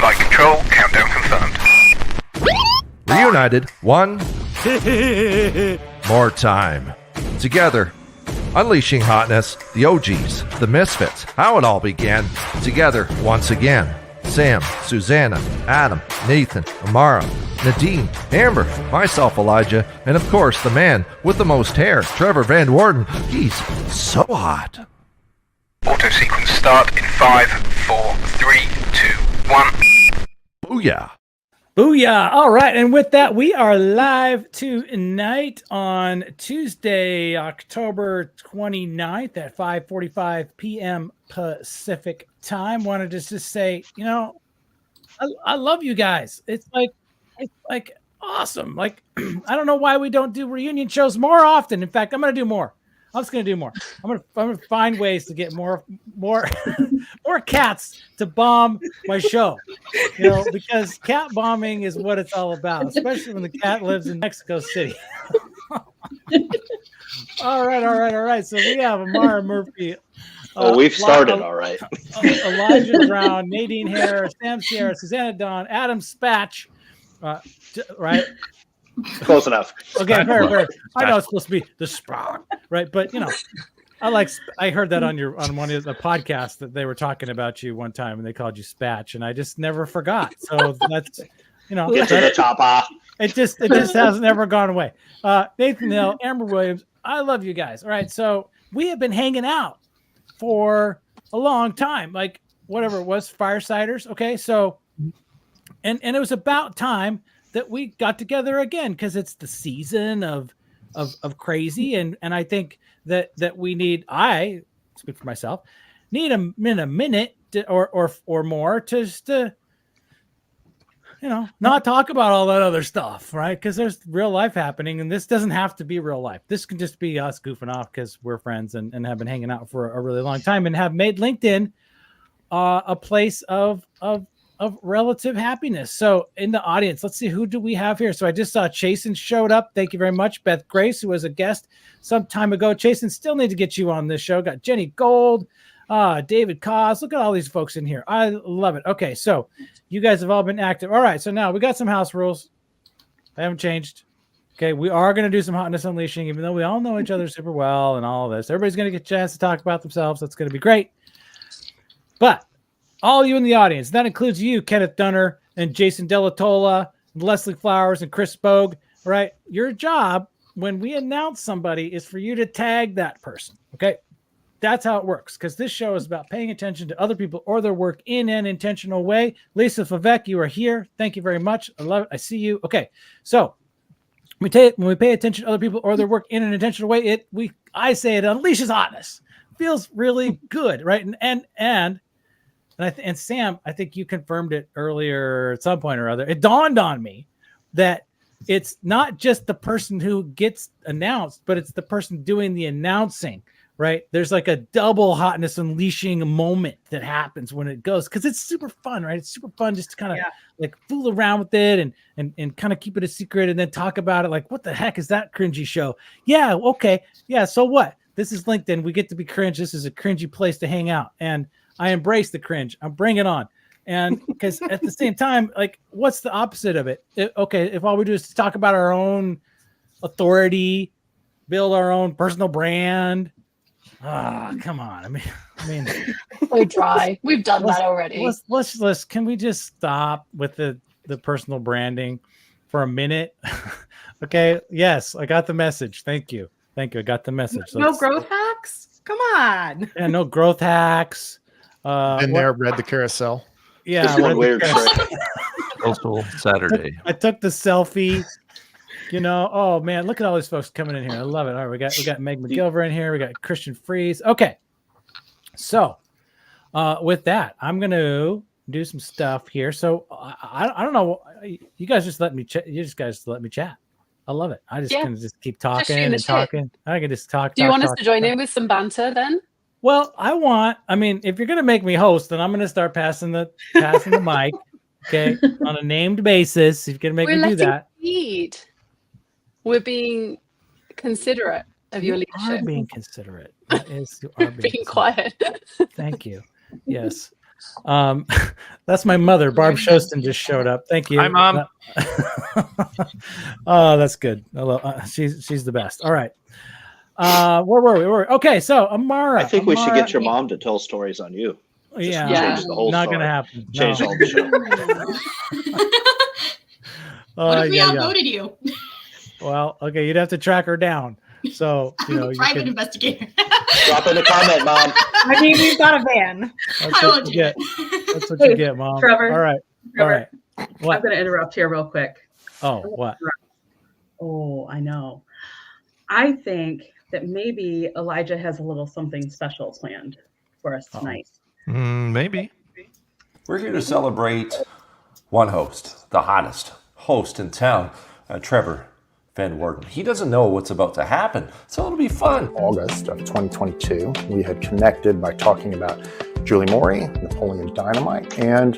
Flight control, countdown confirmed. Reunited one more time. Together, unleashing hotness, the OGs, the Misfits, how it all began. Together once again. Sam, Susanna, Adam, Nathan, Amara, Nadine, Amber, myself, Elijah, and of course the man with the most hair, Trevor Van Warden. He's so hot. Auto sequence start in 5, 4, 3, 2, 1. Booyah. Booyah. All right. And with that, we are live tonight on Tuesday, October 29th at 5:45 p.m. Pacific time. Wanted to just say, you know, I love you guys. It's like awesome. Like, I don't know why we don't do reunion shows more often. In fact, I'm going to do more. I'm just going to do more. I'm going to find ways to get more cats to bomb my show, you know, because cat bombing is what it's all about, especially when the cat lives in Mexico City. All right. So we have Amara Murphy. We've started all right. Elijah Brown, Nadine Harris, Sam Sierra, Susanna Dawn, Adam Spatch, right? Close enough. Okay, very. I know it's supposed to be the Sprock, right? But you know, I heard that on one of the podcasts that they were talking about you one time, and they called you Spatch, and I just never forgot. So that's, you know, get to the top. It just has never gone away. Nathan Hill, Amber Williams, I love you guys. All right, so we have been hanging out for a long time, like whatever it was, Firesiders. Okay, so and it was about time that we got together again, because it's the season of crazy, and I think that we need, I speak for myself, need a minute or more to you know, not talk about all that other stuff, right? Because there's real life happening, and this doesn't have to be real life. This can just be us goofing off because we're friends and have been hanging out for a really long time and have made LinkedIn a place of relative happiness. So in the audience, let's see, who do we have here? So I just saw Chasen showed up. Thank you very much. Beth Grace, who was a guest some time ago. Chasen, still need to get you on this show. Got Jenny Gold, David Cos. Look at all these folks in here. I love it. Okay, so you guys have all been active. All right, so now we got some house rules. They haven't changed. Okay, we are going to do some hotness unleashing, even though we all know each other super well and all of this. Everybody's going to get a chance to talk about themselves. That's going to be great. But all you in the audience, that includes you, Kenneth Dunner and Jason Delatola, and Leslie Flowers and Chris Bogue, right? Your job when we announce somebody is for you to tag that person, okay? That's how it works, because this show is about paying attention to other people or their work in an intentional way. Lisa Favec, you are here. Thank you very much. I love it. I see you. Okay, so when we pay attention to other people or their work in an intentional way, I say it unleashes hotness. Feels really good, right? And Sam, I think you confirmed it earlier at some point or other. It dawned on me that it's not just the person who gets announced, but it's the person doing the announcing, right? There's like a double hotness unleashing moment that happens when it goes, because it's super fun, right? It's super fun just to kind of like fool around with it and kind of keep it a secret and then talk about it. Like, what the heck is that cringy show? Yeah, okay. Yeah, so what? This is LinkedIn. We get to be cringe. This is a cringy place to hang out. And I embrace the cringe. I'm bringing it on. And because at the same time, like, what's the opposite of it? If all we do is to talk about our own authority, build our own personal brand. Come on. I mean, we try. We've done that already. Let's can we just stop with the personal branding for a minute? Okay. Yes, I got the message. Thank you. I got the message. No growth hacks? Come on. Yeah, no growth hacks. Read the carousel. Yeah, this one weird trick. Social Saturday. I took the selfie. You know, oh man, look at all these folks coming in here. I love it. All right, we got Meg McGilver in here. We got Christian Freeze. Okay, so with that, I'm gonna do some stuff here. So I don't know. You guys just let me chat. You just guys let me chat. I love it. I just can just keep talking and talking. I can just talk. Do you want us to join in with some banter then? Well, I mean, if you're going to make me host, then I'm going to start passing the mic, okay, on a named basis. If you're going to make me do that. We're being considerate of your leadership. You are being considerate. You are being quiet. Thank you. Yes. That's my mother. Barb Shoston just showed up. Thank you. Hi, Mom. Oh, that's good. She's the best. All right. Where were we? Okay, so Amara. I think we should get your Amara- mom to tell stories on you. Just Yeah, change the whole not story. gonna happen. Change No. all the show. What if we yeah. outvoted you? Well, okay, you'd have to track her down. So I'm a private you investigator. Drop in a comment, Mom. I mean, we've got a van. that's I what won't you do get. it. That's what Hey, you get, Mom. Trevor. All right. Trevor, All right. I'm What? going to interrupt here real quick. Oh, what? Oh, I know. I think that maybe Elijah has a little something special planned for us tonight. Maybe. We're here to celebrate one host, the hottest host in town, Trevor Van Worden. He doesn't know what's about to happen, so it'll be fun. August of 2022, we had connected by talking about Julie Morey, Napoleon Dynamite, and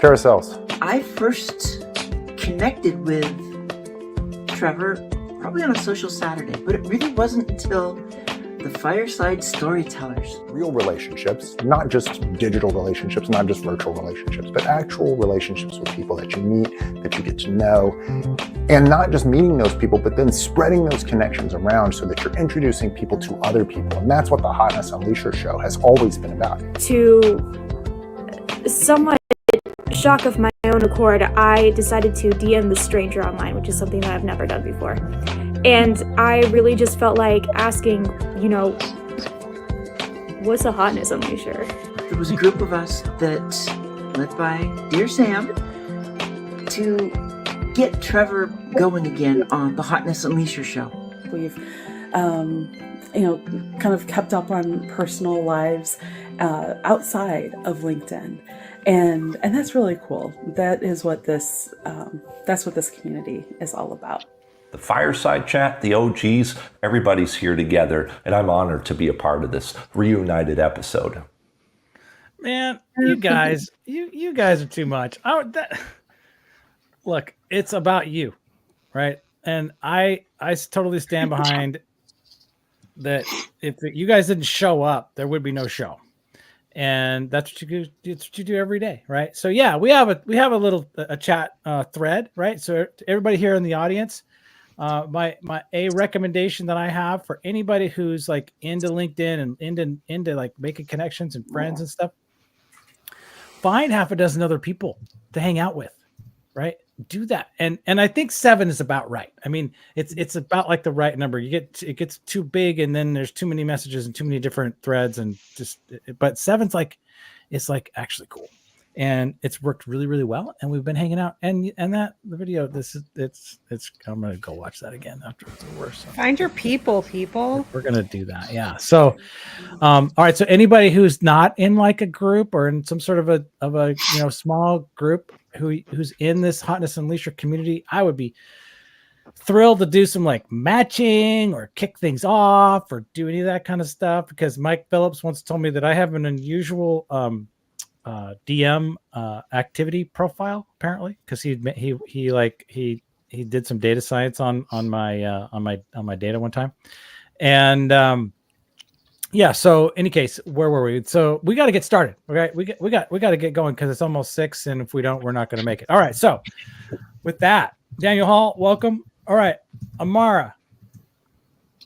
carousels. I first connected with Trevor probably on a social Saturday, but it really wasn't until the Fireside Storytellers. Real relationships, not just digital relationships, not just virtual relationships, but actual relationships with people that you meet, that you get to know, and not just meeting those people, but then spreading those connections around so that you're introducing people to other people. And that's what the Hotness Unleasher show has always been about. To somewhat shock of my own accord, I decided to DM the stranger online, which is something that I've never done before. And I really just felt like asking, what's a Hotness Unleasher? There was a group of us that, led by Dear Sam, to get Trevor going again on the Hotness Unleasher show. We've, kind of kept up on personal lives outside of LinkedIn. And that's really cool. That is what this community is all about. The Fireside Chat, the OGs, everybody's here together, and I'm honored to be a part of this reunited episode. Man, you guys, you guys are too much. Look, it's about you, right? And I totally stand behind that. If you guys didn't show up, there would be no show. And that's what you do. It's what you do every day, right? So yeah, we have a little chat thread, right? So everybody here in the audience, my recommendation that I have for anybody who's like into LinkedIn and into like making connections and friends and stuff, find half a dozen other people to hang out with, right? Do that. And I think 7 is about right. I mean, it's about like the right number. It gets too big and then there's too many messages and too many different threads but 7's like, it's like actually cool. And it's worked really, really well. And we've been hanging out and the video, it's I'm going to go watch that again after it's over. So Find your people. we're going to do that. Yeah. So, all right. So anybody who's not in like a group or in some sort of a small group who's in this Hotness Unleasher community, I would be thrilled to do some like matching or kick things off or do any of that kind of stuff, because Mike Phillips once told me that I have an unusual DM activity profile, apparently, because he did some data science on my data one time. And yeah, so any case, where were we? So we got to get started. Okay, we got to get going because it's almost 6, and if we don't, we're not going to make it. All right, so with that, Daniel Hall, welcome. All right, Amara.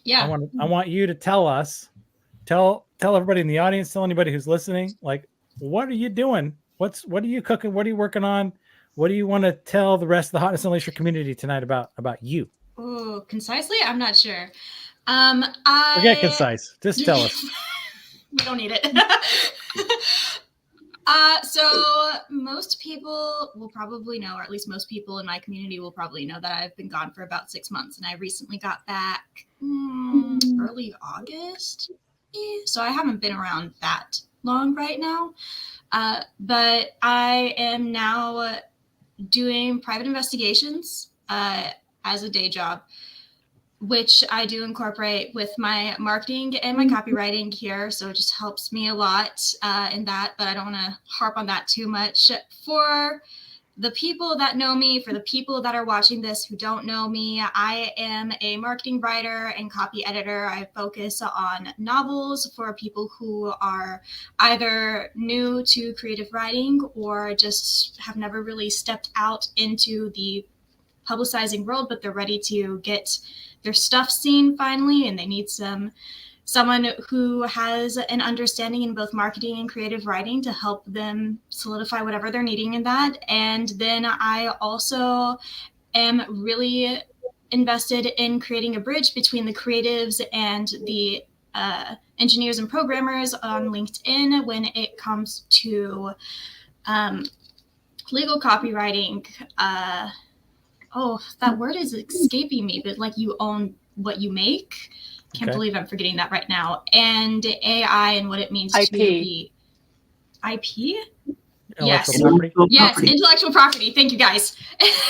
Yeah. I want you to tell everybody in the audience, tell anybody who's listening, like, what are you doing? What are you cooking? What are you working on? What do you want to tell the rest of the Hotness Unleasher community tonight about you? Oh, concisely? I'm not sure. Forget concise. Just tell us. We don't need it. So most people will probably know, or at least most people in my community will probably know, that I've been gone for about 6 months, and I recently got back early August. So I haven't been around that long right now. But I am now doing private investigations as a day job, which I do incorporate with my marketing and my copywriting here. So it just helps me a lot in that, but I don't want to harp on that too much. For the people that know me, for the people that are watching this who don't know me, I am a marketing writer and copy editor. I focus on novels for people who are either new to creative writing or just have never really stepped out into the publicizing world, but they're ready to get their stuff seen finally, and they need someone who has an understanding in both marketing and creative writing to help them solidify whatever they're needing in that. And then I also am really invested in creating a bridge between the creatives and the engineers and programmers on LinkedIn when it comes to legal copywriting. That word is escaping me, but like you own what you make. Can't believe I'm forgetting that right now. And AI and what it means to be IP. Yes. Yes, intellectual property. Thank you, guys.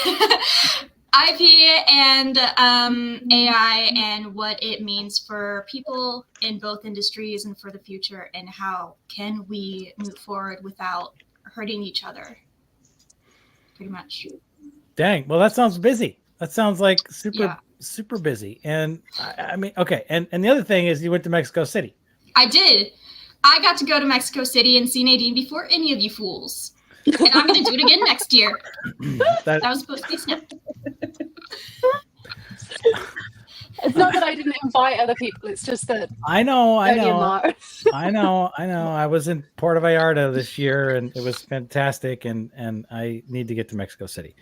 IP and AI and what it means for people in both industries and for the future, and how can we move forward without hurting each other. Pretty much. Dang. Well, that sounds busy. That sounds like super busy. And I mean, okay. And the other thing is you went to Mexico City. I did. I got to go to Mexico City and see Nadine before any of you fools. And I'm going to do it again next year. That was supposed to be snapped. It's not that I didn't invite other people. It's just that I know. I was in Puerto Vallarta this year, and it was fantastic. And I need to get to Mexico City.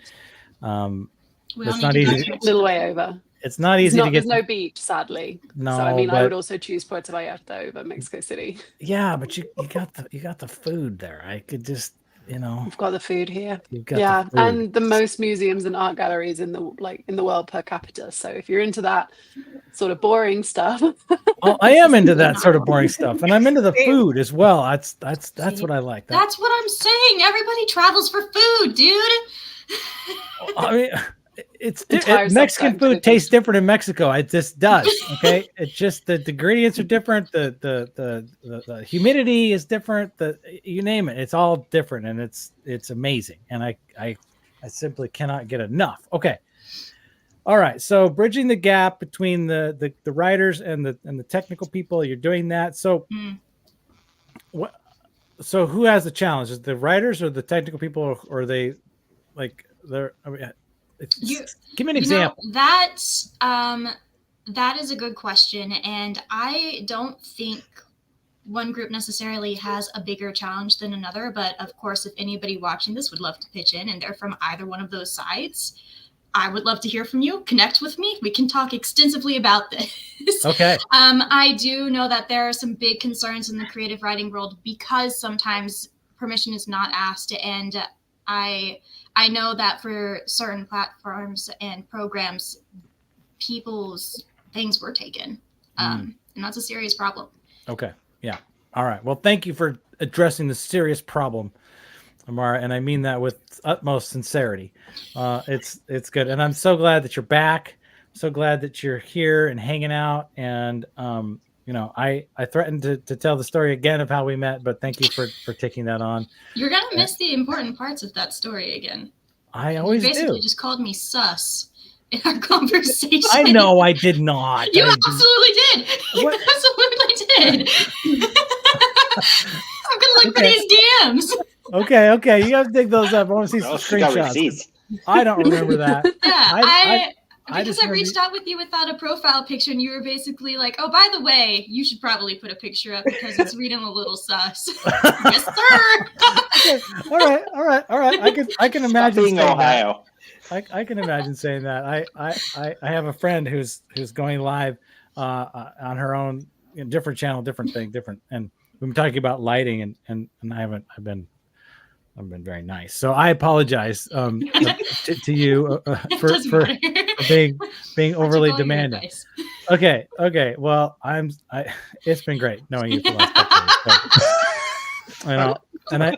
It's not easy. A little way over. It's not easy to get. There's no beach, sadly. No, so I mean, I would also choose Puerto Vallarta over Mexico City. Yeah, but you got the food there. I could just, We've got the food here. The food. And the most museums and art galleries in the world per capita. So if you're into that sort of boring stuff, I am into that sort of boring stuff, and I'm into the food as well. That's what I like. That's what I'm saying. Everybody travels for food, dude. I mean, Mexican food tastes different in Mexico. It just does. Okay, it's just the ingredients are different. The humidity is different. You name it, it's all different, and it's amazing. And I simply cannot get enough. Okay, all right. So bridging the gap between the writers and the technical people, you're doing that. So what? So who has the challenge? Is it the writers or the technical people, or are they like they're? I mean, give me an example. That is a good question, and I don't think one group necessarily has a bigger challenge than another. But of course, if anybody watching this would love to pitch in, and they're from either one of those sides, I would love to hear from you. Connect with me. We can talk extensively about this. Okay. I do know that there are some big concerns in the creative writing world because sometimes permission is not asked, and I know that for certain platforms and programs, people's things were taken, and that's a serious problem. Okay. Yeah. All right. Well, thank you for addressing the serious problem, Amara, and I mean that with utmost sincerity. It's good, and I'm so glad that you're back. So glad that you're here and hanging out. And I threatened to tell the story again of how we met, but thank you for taking that on. You're gonna miss the important parts of that story again. I always do. You basically just called me sus in our conversation. I know I did not. You absolutely did. You absolutely did. I'm gonna look for these DMs. Okay. You have to dig those up. I want to see some screenshots. I don't remember that. Yeah, I reached out with you without a profile picture, and you were basically like, "Oh, by the way, you should probably put a picture up because it's reading a little sus." Yes, sir. Okay. All right. I can imagine saying Ohio. that. I can imagine saying that. I have a friend who's going live on her own different channel, different thing, and we've been talking about lighting, and I've been very nice. So I apologize to you for being overly demanding. Okay. Well, it's been great knowing you for the last couple of years. And I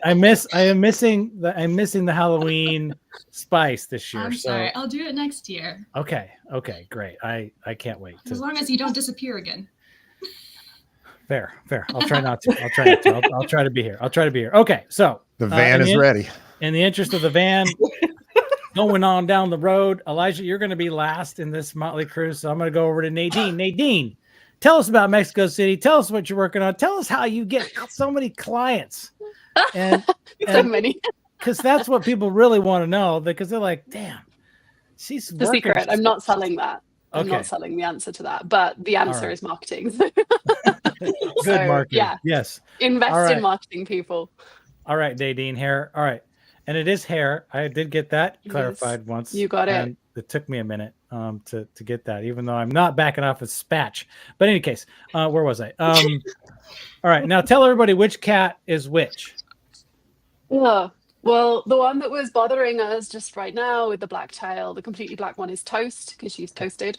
am missing the Halloween spice this year. I'm sorry. I'll do it next year. Okay, great. I can't wait. As long as you don't disappear again. Fair. I'll try not to. I'll try to be here. Okay, so the van is ready. in the interest of the van going on down the road, Elijah, you're going to be last in this motley crew. So I'm going to go over to Nadine. Nadine, tell us about Mexico City. Tell us what you're working on. Tell us how you get so many clients. And so many. Because that's what people really want to know, because they're like, damn, she's the working. secret. I'm not selling that. I'm Okay. not selling the answer to that, but the answer right. is marketing. Good marketing. Yeah. Yes. Invest in marketing, people. All right, Nadine, hair. All right. And it is hair. I did get that clarified once. You got it. And it took me a minute to get that, even though I'm not backing off with spatch. But in any case, where was I? All right. Now tell everybody which cat is which. Yeah. Well, the one that was bothering us just right now with the black tail, the completely black one, is Toast, because she's toasted.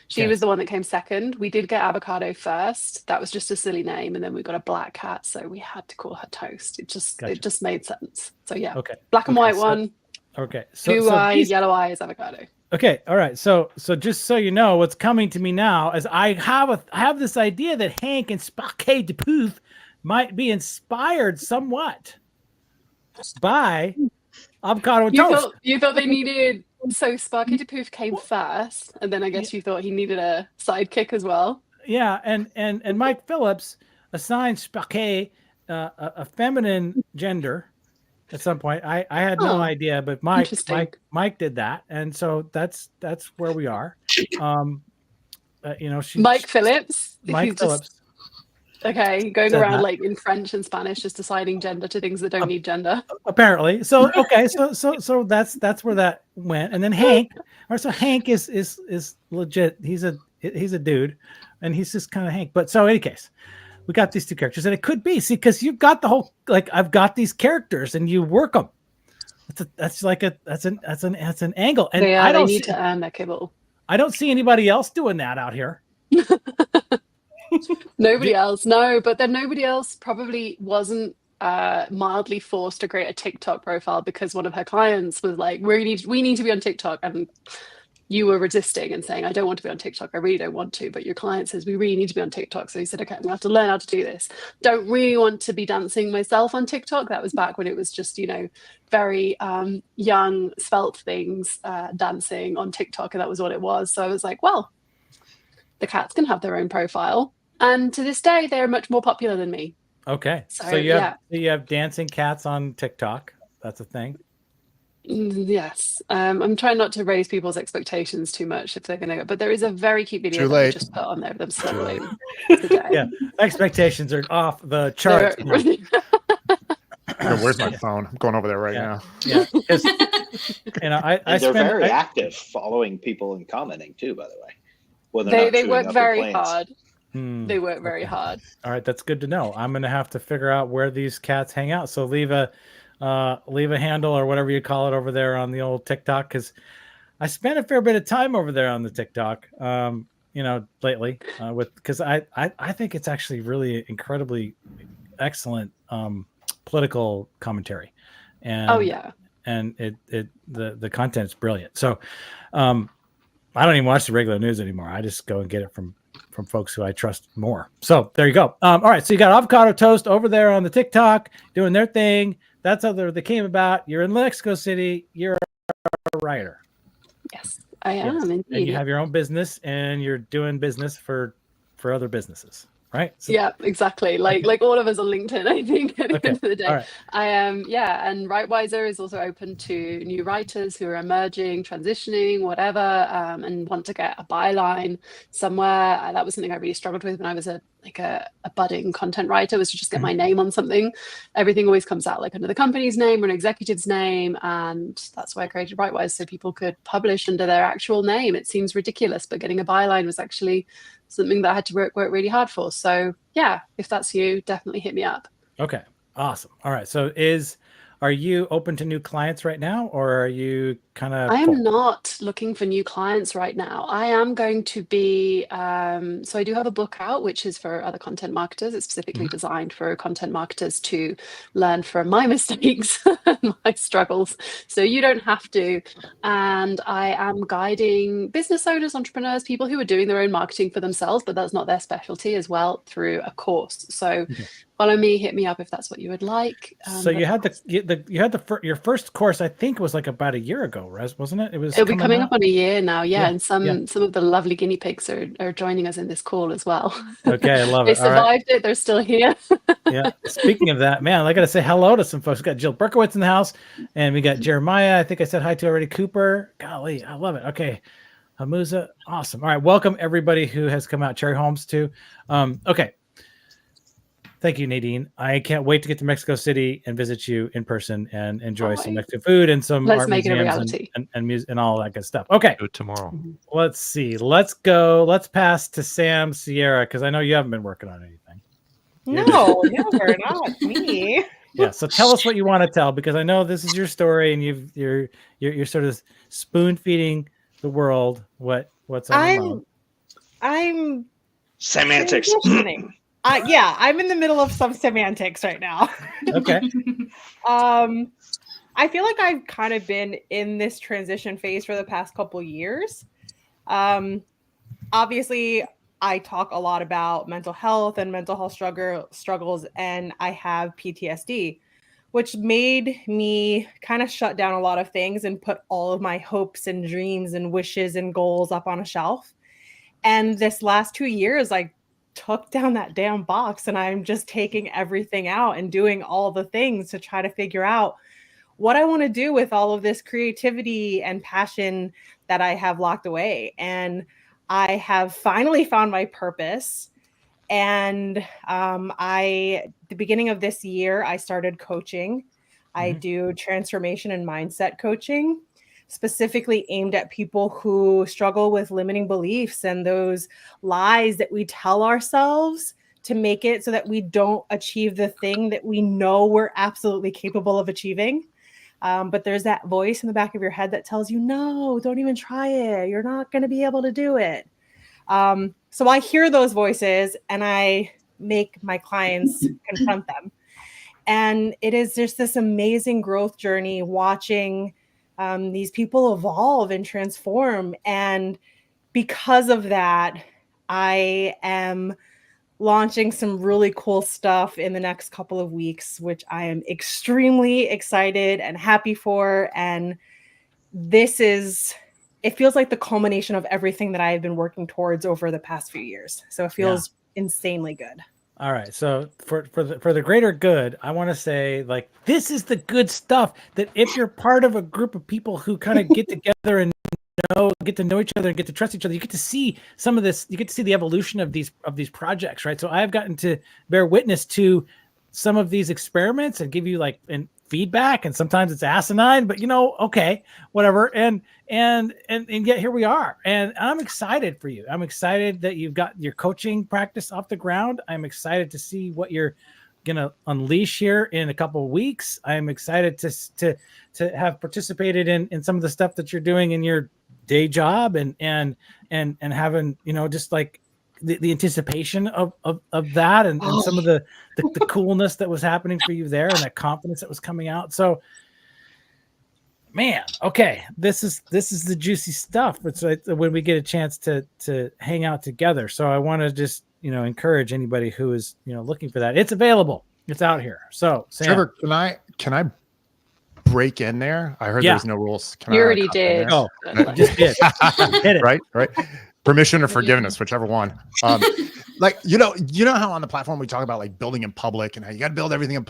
She was the one that came second. We did get Avocado first. That was just a silly name, and then we got a black cat, so we had to call her Toast. It just made sense. So yeah. Okay. Black and white one. Okay. Blue eye, yellow eye is Avocado. Okay. All right. So just so you know, what's coming to me now is I have this idea that Hank and Sparkay de Pouf might be inspired somewhat by avocado toast. You thought they needed, so Sparky de Poof came first, and then I guess you thought he needed a sidekick as well. Yeah, and Mike Phillips assigned Sparkay a feminine gender at some point. I had no idea, but Mike did that, and so that's where we are. Mike Phillips. Mike Phillips. Okay, going around like in French and Spanish, just assigning gender to things that don't need gender. Apparently, so okay, so that's where that went, and then Hank. So Hank is legit. He's a dude, and he's just kind of Hank. But so in any case, we got these two characters, and it could be because you've got the whole I've got these characters, and you work them. That's an angle, and they need to earn their kibble. I don't see anybody else doing that out here. Nobody else, no, but then nobody else probably wasn't mildly forced to create a TikTok profile because one of her clients was like, we need to be on TikTok, and you were resisting and saying, I don't want to be on TikTok, I really don't want to, but your client says we really need to be on TikTok. So he said, okay, I'm gonna have to learn how to do this. Don't really want to be dancing myself on TikTok. That was back when it was just, very young svelte things dancing on TikTok, and that was what it was. So I was like, well, the cats can have their own profile. And to this day, they're much more popular than me. Okay. So you have dancing cats on TikTok. That's a thing. Yes. I'm trying not to raise people's expectations too much if they're going to go. But there is a very cute video Too that I late. just put on there of them snuggling today. Yeah. Expectations are off the charts. Where's my phone? I'm going over there right now. Yeah. They're very active, following people and commenting too, by the way. When they work very hard. They work very hard. All right, that's good to know. I'm going to have to figure out where these cats hang out. So leave a handle or whatever you call it over there on the old TikTok, because I spent a fair bit of time over there on the TikTok, lately, because I think it's actually really incredibly excellent political commentary, and and the content's brilliant. So I don't even watch the regular news anymore. I just go and get it from folks who I trust more. So there you go. All right. So you got Avocado Toast over there on the TikTok doing their thing. That's how they came about. You're in Mexico City. You're a writer. Yes, I am. Indeed. And you have your own business, and you're doing business for other businesses, right? So, yeah, exactly. Like all of us on LinkedIn, I think, at the end of the day. All right. I am, and Writewiser is also open to new writers who are emerging, transitioning, whatever, and want to get a byline somewhere. That was something I really struggled with when I was a budding content writer, was to just get my name on something. Everything always comes out like under the company's name or an executive's name, and that's why I created Writewise, so people could publish under their actual name. It seems ridiculous, but getting a byline was actually something that I had to work really hard for. So yeah, if that's you, definitely hit me up. Okay, awesome. All right, so are you open to new clients right now, or are you kind of? I am not looking for new clients right now. I am going to be, so I do have a book out, which is for other content marketers. It's specifically designed for content marketers to learn from my mistakes and my struggles, so you don't have to. And I am guiding business owners, entrepreneurs, people who are doing their own marketing for themselves, but that's not their specialty, as well, through a course. So follow me, hit me up if that's what you would like. So you had your first course, I think, was like about a year ago, wasn't it? It'll be coming up on a year now, Yeah, and some of the lovely guinea pigs are joining us in this call as well. Okay, I love They it. All right. survived it; they're still here. Yeah. Speaking of that, man, I got to say hello to some folks. We got Jill Berkowitz in the house, and we got Jeremiah. I think I said hi to already. Cooper. Golly, I love it. Okay. Hamuza. Awesome. All right. Welcome everybody who has come out. Cherry Holmes too. Okay. Thank you, Nadine. I can't wait to get to Mexico City and visit you in person and enjoy some Mexican food and some Let's art make it a museums reality. and music and all that good stuff. Okay. Do it tomorrow. Let's see. Let's go. Let's pass to Sam Sierra because I know you haven't been working on anything. No, never, not me. Yeah. So tell us what you want to tell because I know this is your story and you're sort of spoon feeding the world what's on your mind. I'm Semantics. transitioning. Yeah, I'm in the middle of some semantics right now. Okay. I feel like I've kind of been in this transition phase for the past couple years. Obviously, I talk a lot about mental health and mental health struggles, and I have PTSD, which made me kind of shut down a lot of things and put all of my hopes and dreams and wishes and goals up on a shelf. And this last 2 years, I took down that damn box and I'm just taking everything out and doing all the things to try to figure out what I want to do with all of this creativity and passion that I have locked away. And I have finally found my purpose. And the beginning of this year, I started coaching. I do transformation and mindset coaching, specifically aimed at people who struggle with limiting beliefs and those lies that we tell ourselves to make it so that we don't achieve the thing that we know we're absolutely capable of achieving. But there's that voice in the back of your head that tells you, no, don't even try it. You're not going to be able to do it. So I hear those voices and I make my clients confront them. And it is just this amazing growth journey watching these people evolve and transform. And because of that, I am launching some really cool stuff in the next couple of weeks, which I am extremely excited and happy for. And it feels like the culmination of everything that I have been working towards over the past few years. So it feels insanely good. All right. So for the greater good, I want to say like, this is the good stuff that if you're part of a group of people who kind of get together and get to know each other and get to trust each other, you get to see some of this, you get to see the evolution of these projects, right? So I've gotten to bear witness to some of these experiments and give you like feedback, and sometimes it's asinine, but okay, whatever. And yet here we are, and I'm excited for you. I'm excited that you've got your coaching practice off the ground. I'm excited to see what you're gonna unleash here in a couple of weeks. I'm excited to have participated in some of the stuff that you're doing in your day job and having just like the anticipation of that and some of the coolness that was happening for you there and that confidence that was coming out. So man, okay, this is the juicy stuff. It's like when we get a chance to hang out together. So I want to just encourage anybody who is looking for that. It's available. It's out here. So Sam, Trevor, can I break in there? I heard there's no ruls. Can you I already did. Oh, just did. Hit it. Right. Permission or forgiveness, whichever one. Like you know how on the platform we talk about like building in public and how you got to build everything in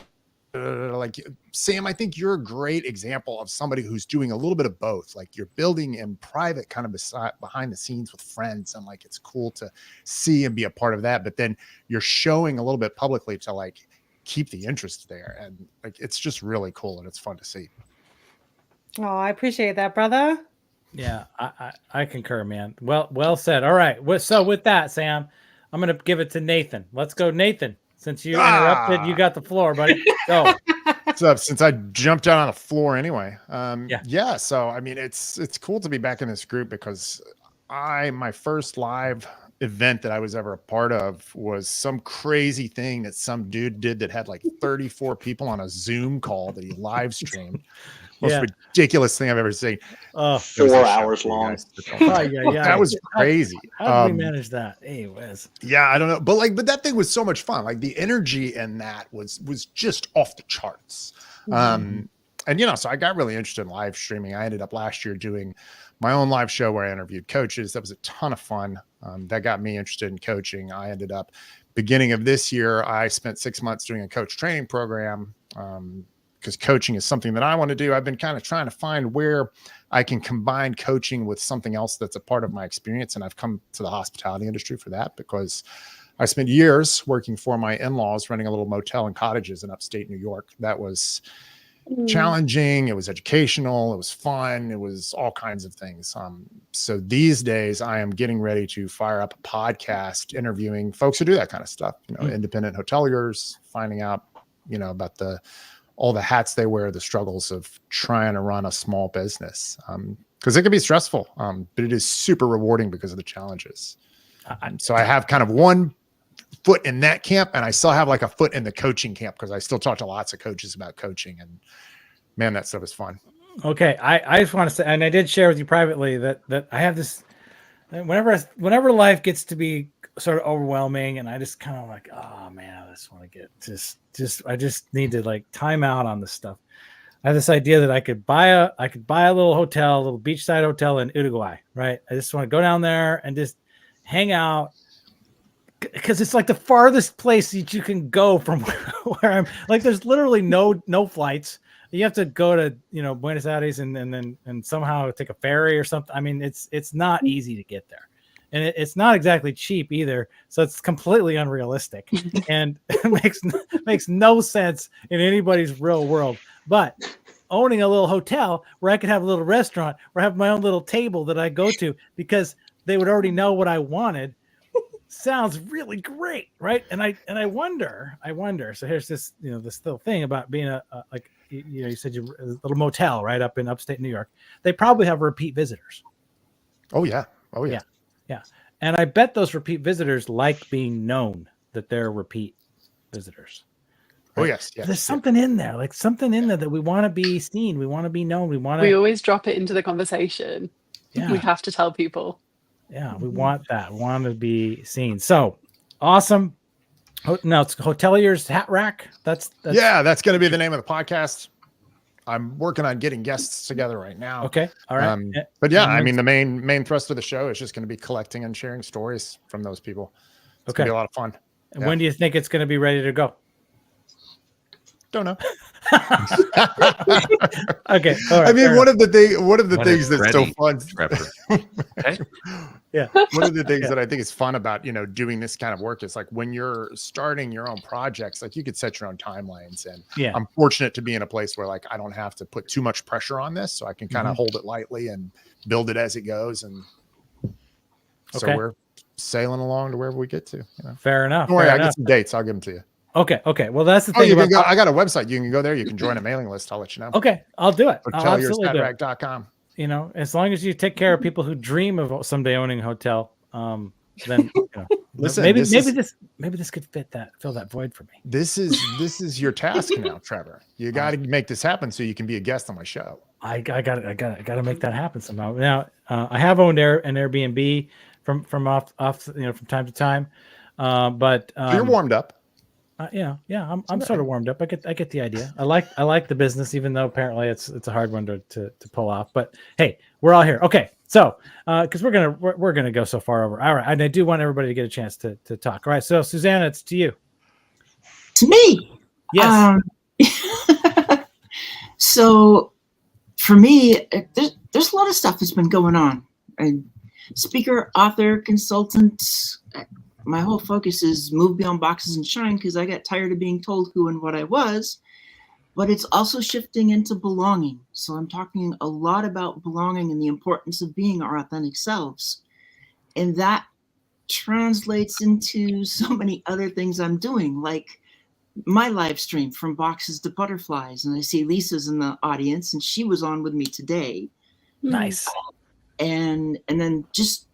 like Sam, I think you're a great example of somebody who's doing a little bit of both. Like you're building in private, kind of behind the scenes with friends, and like it's cool to see and be a part of that. But then you're showing a little bit publicly to like keep the interest there, and like it's just really cool and it's fun to see. Oh, I appreciate that, brother. Yeah, I concur, man. Well said. All right. So with that, Sam, I'm gonna give it to Nathan. Let's go, Nathan. Since you interrupted, you got the floor, buddy. Go. So since I jumped down on the floor anyway, yeah. So I mean, it's cool to be back in this group because my first live event that I was ever a part of was some crazy thing that some dude did that had like 34 people on a Zoom call that he live streamed. most ridiculous thing I've ever seen. 4 hours long. That was crazy. How did we manage that? Hey, Wes. Yeah, I don't know, but that thing was so much fun. Like the energy in that was just off the charts. And so I got really interested in live streaming. I ended up last year doing my own live show where I interviewed coaches. That was a ton of fun. That got me interested in coaching. I ended up beginning of this year, I spent 6 months doing a coach training program because coaching is something that I want to do. I've been kind of trying to find where I can combine coaching with something else that's a part of my experience. And I've come to the hospitality industry for that because I spent years working for my in-laws, running a little motel and cottages in upstate New York. That was challenging. It was educational. It was fun. It was all kinds of things. So these days I am getting ready to fire up a podcast interviewing folks who do that kind of stuff, independent hoteliers, finding out, about all the hats they wear, the struggles of trying to run a small business. Cause it can be stressful. But it is super rewarding because of the challenges. So I have kind of one foot in that camp, and I still have like a foot in the coaching camp because I still talk to lots of coaches about coaching, and man, that stuff is fun. Okay. I just want to say, and I did share with you privately that I have this, whenever life gets to be sort of overwhelming and I just kind of like, oh man, I just want to get I just need to like time out on this stuff. I have this idea that I could buy a little hotel, a little beachside hotel in Uruguay, right? I just want to go down there and just hang out, because it's like the farthest place that you can go from where I'm. Like, there's literally no flights. You have to go to Buenos Aires and somehow take a ferry or something. I mean, it's not easy to get there, and it's not exactly cheap either. So it's completely unrealistic, and it makes no sense in anybody's real world. But owning a little hotel where I could have a little restaurant, where I have my own little table that I go to because they would already know what I wanted, sounds really great, right? And I wonder. So here's this, this little thing about being you said you a little motel right up in upstate New York. They probably have repeat visitors. Oh yeah. Yeah. And I bet those repeat visitors like being known that they're repeat visitors. Right? Oh yes. There's something in there, that we want to be seen. We want to be known. We always drop it into the conversation. Yeah. We have to tell people. Yeah, we want that. We want to be seen. So awesome. Now it's Hotelier's Hat Rack. That's going to be the name of the podcast. I'm working on getting guests together right now. Okay. All right. But yeah, I mean, the main thrust of the show is just going to be collecting and sharing stories from those people. It's going to be a lot of fun. And when do you think it's going to be ready to go? Don't know. Okay. All right, I mean, one of the things that's ready, so fun. Okay. Yeah. One of the things that I think is fun about, doing this kind of work is like when you're starting your own projects, like you could set your own timelines. And I'm fortunate to be in a place where like I don't have to put too much pressure on this, so I can kind of hold it lightly and build it as it goes. And so we're sailing along to wherever we get to. Fair enough. Don't worry, I got some dates. I'll give them to you. Okay. Well, that's the thing. I got a website. You can go there. You can join a mailing list. I'll let you know. Okay, I'll do it. I'll absolutely do it. Hoteliershatrack.com. As long as you take care of people who dream of someday owning a hotel, then listen. Maybe this could fill that void for me. This is your task now, Trevor. You got to make this happen so you can be a guest on my show. I got to make that happen somehow. Now, I have owned an Airbnb from off from time to time, but you're warmed up. I'm sort of warmed up. I get the idea. I like the business, even though apparently it's a hard one to pull off. But hey, we're all here. Okay, so because we're gonna go so far over. All right, and I do want everybody to get a chance to talk. All right, so Susanna, it's to you. To me, yes. So for me, there's a lot of stuff that's been going on. Speaker, author, consultant. My whole focus is move beyond boxes and shine because I got tired of being told who and what I was, but it's also shifting into belonging. So I'm talking a lot about belonging and the importance of being our authentic selves. And that translates into so many other things I'm doing, like my live stream from boxes to butterflies. And I see Lisa's in the audience and she was on with me today. Nice. And then just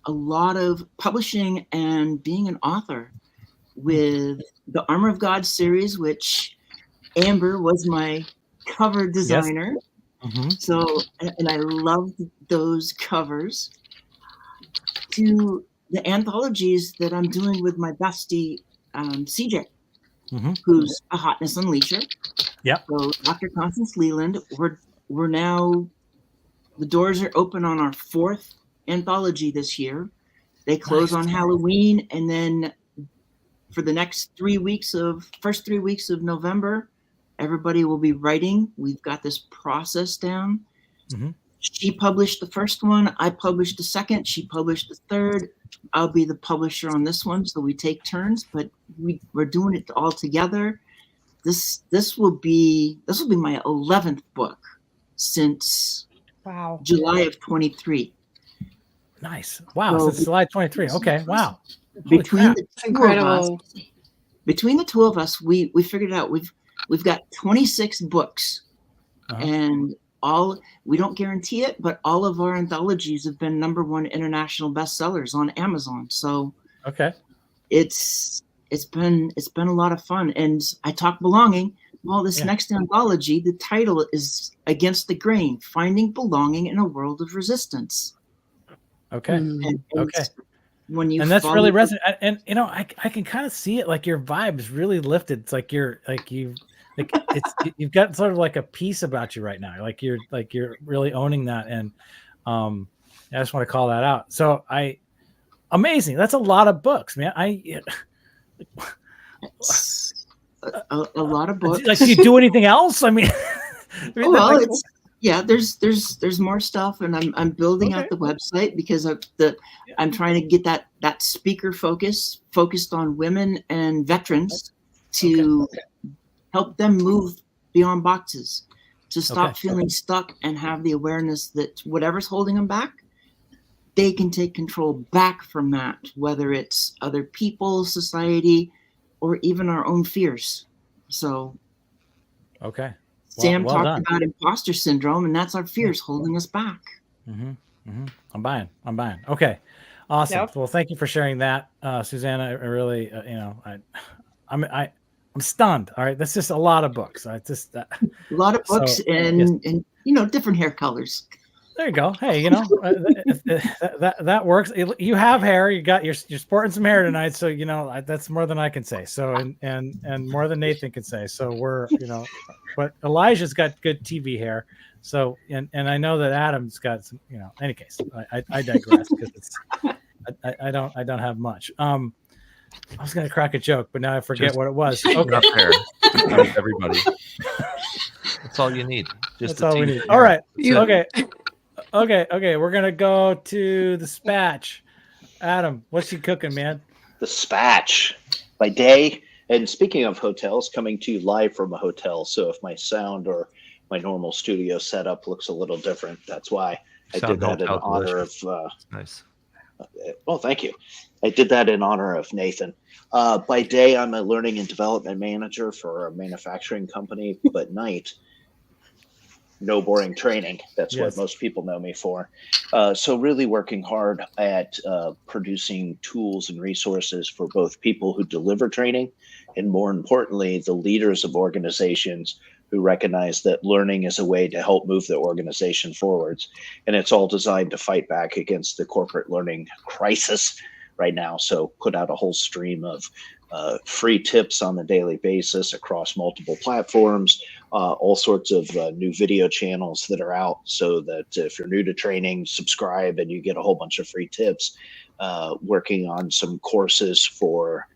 a lot of publishing and being an author with the Armor of God series, which Amber was my cover designer. Mm-hmm. So, and I loved those covers. To the anthologies that I'm doing with my bestie, CJ, who's a Hotness Unleasher. Yep. So Dr. Constance Leland, we're now, the doors are open on our 4th anthology this year. They close on Halloween, and then for the next first 3 weeks of November, everybody will be writing. We've got this process down. Mm-hmm. She published the first one. I published the second. She published the third. I'll be the publisher on this one, so we take turns. But we're doing it all together. This will be my 11th book since July of 23. Nice. Wow. So Since July 23. Okay. Wow. Between the Incredible. two of us, we figured it out. We've got 26 books, and we don't guarantee it, but all of our anthologies have been #1 international bestsellers on Amazon. So it's been a lot of fun. And I talk belonging. Well, this next anthology, the title is Against the Grain: Finding Belonging in a World of Resistance. Okay. And when you and that's follow really resonant. And you know, I can kind of see it. Like your vibe is really lifted. It's like you've got sort of like a peace about you right now. Like you're really owning that. And I just want to call that out. So amazing. That's a lot of books, man. A lot of books. Like, do you do anything else? I mean, there's more stuff, and I'm building out the website because I'm trying to get that speaker focused on women and veterans to help them move beyond boxes, to stop feeling stuck and have the awareness that whatever's holding them back, they can take control back from that, whether it's other people, society, or even our own fears. So Sam talked about imposter syndrome, and that's our fears holding us back. I'm buying. Okay, awesome. Yep. Well, thank you for sharing that, Susanna. I really, I'm stunned. All right, that's just a lot of books. A lot of books, and different hair colors. There you go. Hey, that works. You have hair. You're sporting some hair tonight, so that's more than I can say. So and more than Nathan can say. So we're but Elijah's got good TV hair. So and I know that Adam's got some. In any case, I digress because I don't have much. I was gonna crack a joke, but now I forget what it was. Okay, everybody. That's all you need. That's all we need. All right. Okay. We're gonna go to the Spatch. Adam, what's you cooking, man? The Spatch by day. And speaking of hotels, coming to you live from a hotel. So if my sound or my normal studio setup looks a little different, that's why I did that in honor of. Nice. Oh, thank you. I did that in honor of Nathan. By day, I'm a learning and development manager for a manufacturing company, but night, no boring training. That's what most people know me for. So really working hard at producing tools and resources for both people who deliver training and, more importantly, the leaders of organizations who recognize that learning is a way to help move the organization forwards. And it's all designed to fight back against the corporate learning crisis right now. So put out a whole stream of free tips on a daily basis across multiple platforms, all sorts of new video channels that are out, so that if you're new to training, subscribe and you get a whole bunch of free tips, working on some courses for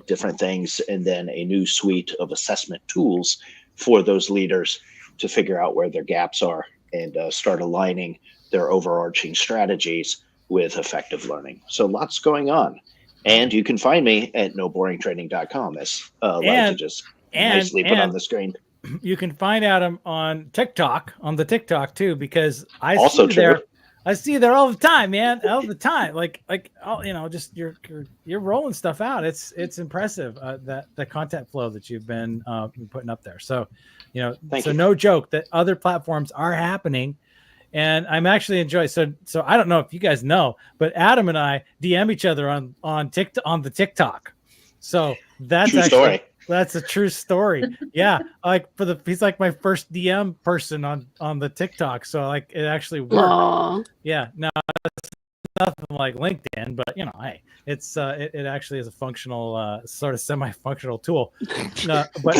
different things, and then a new suite of assessment tools for those leaders to figure out where their gaps are and start aligning their overarching strategies with effective learning. So lots going on. And you can find me at noboringtraining.com, as Elijah just nicely put on the screen. You can find Adam on the TikTok too, because I also see you there all the time, man, all the time. Like, just you're rolling stuff out. It's impressive, that the content flow that you've been putting up there. So, Thank you. No joke that other platforms are happening. And I'm actually enjoying. So I don't know if you guys know, but Adam and I DM each other on the TikTok. So that's True story. That's a true story. Yeah, like he's like my first DM person on the TikTok, so like it actually worked. Aw. Yeah, no, it's nothing like LinkedIn, but you know, hey, it's it actually is a functional sort of semi-functional tool. But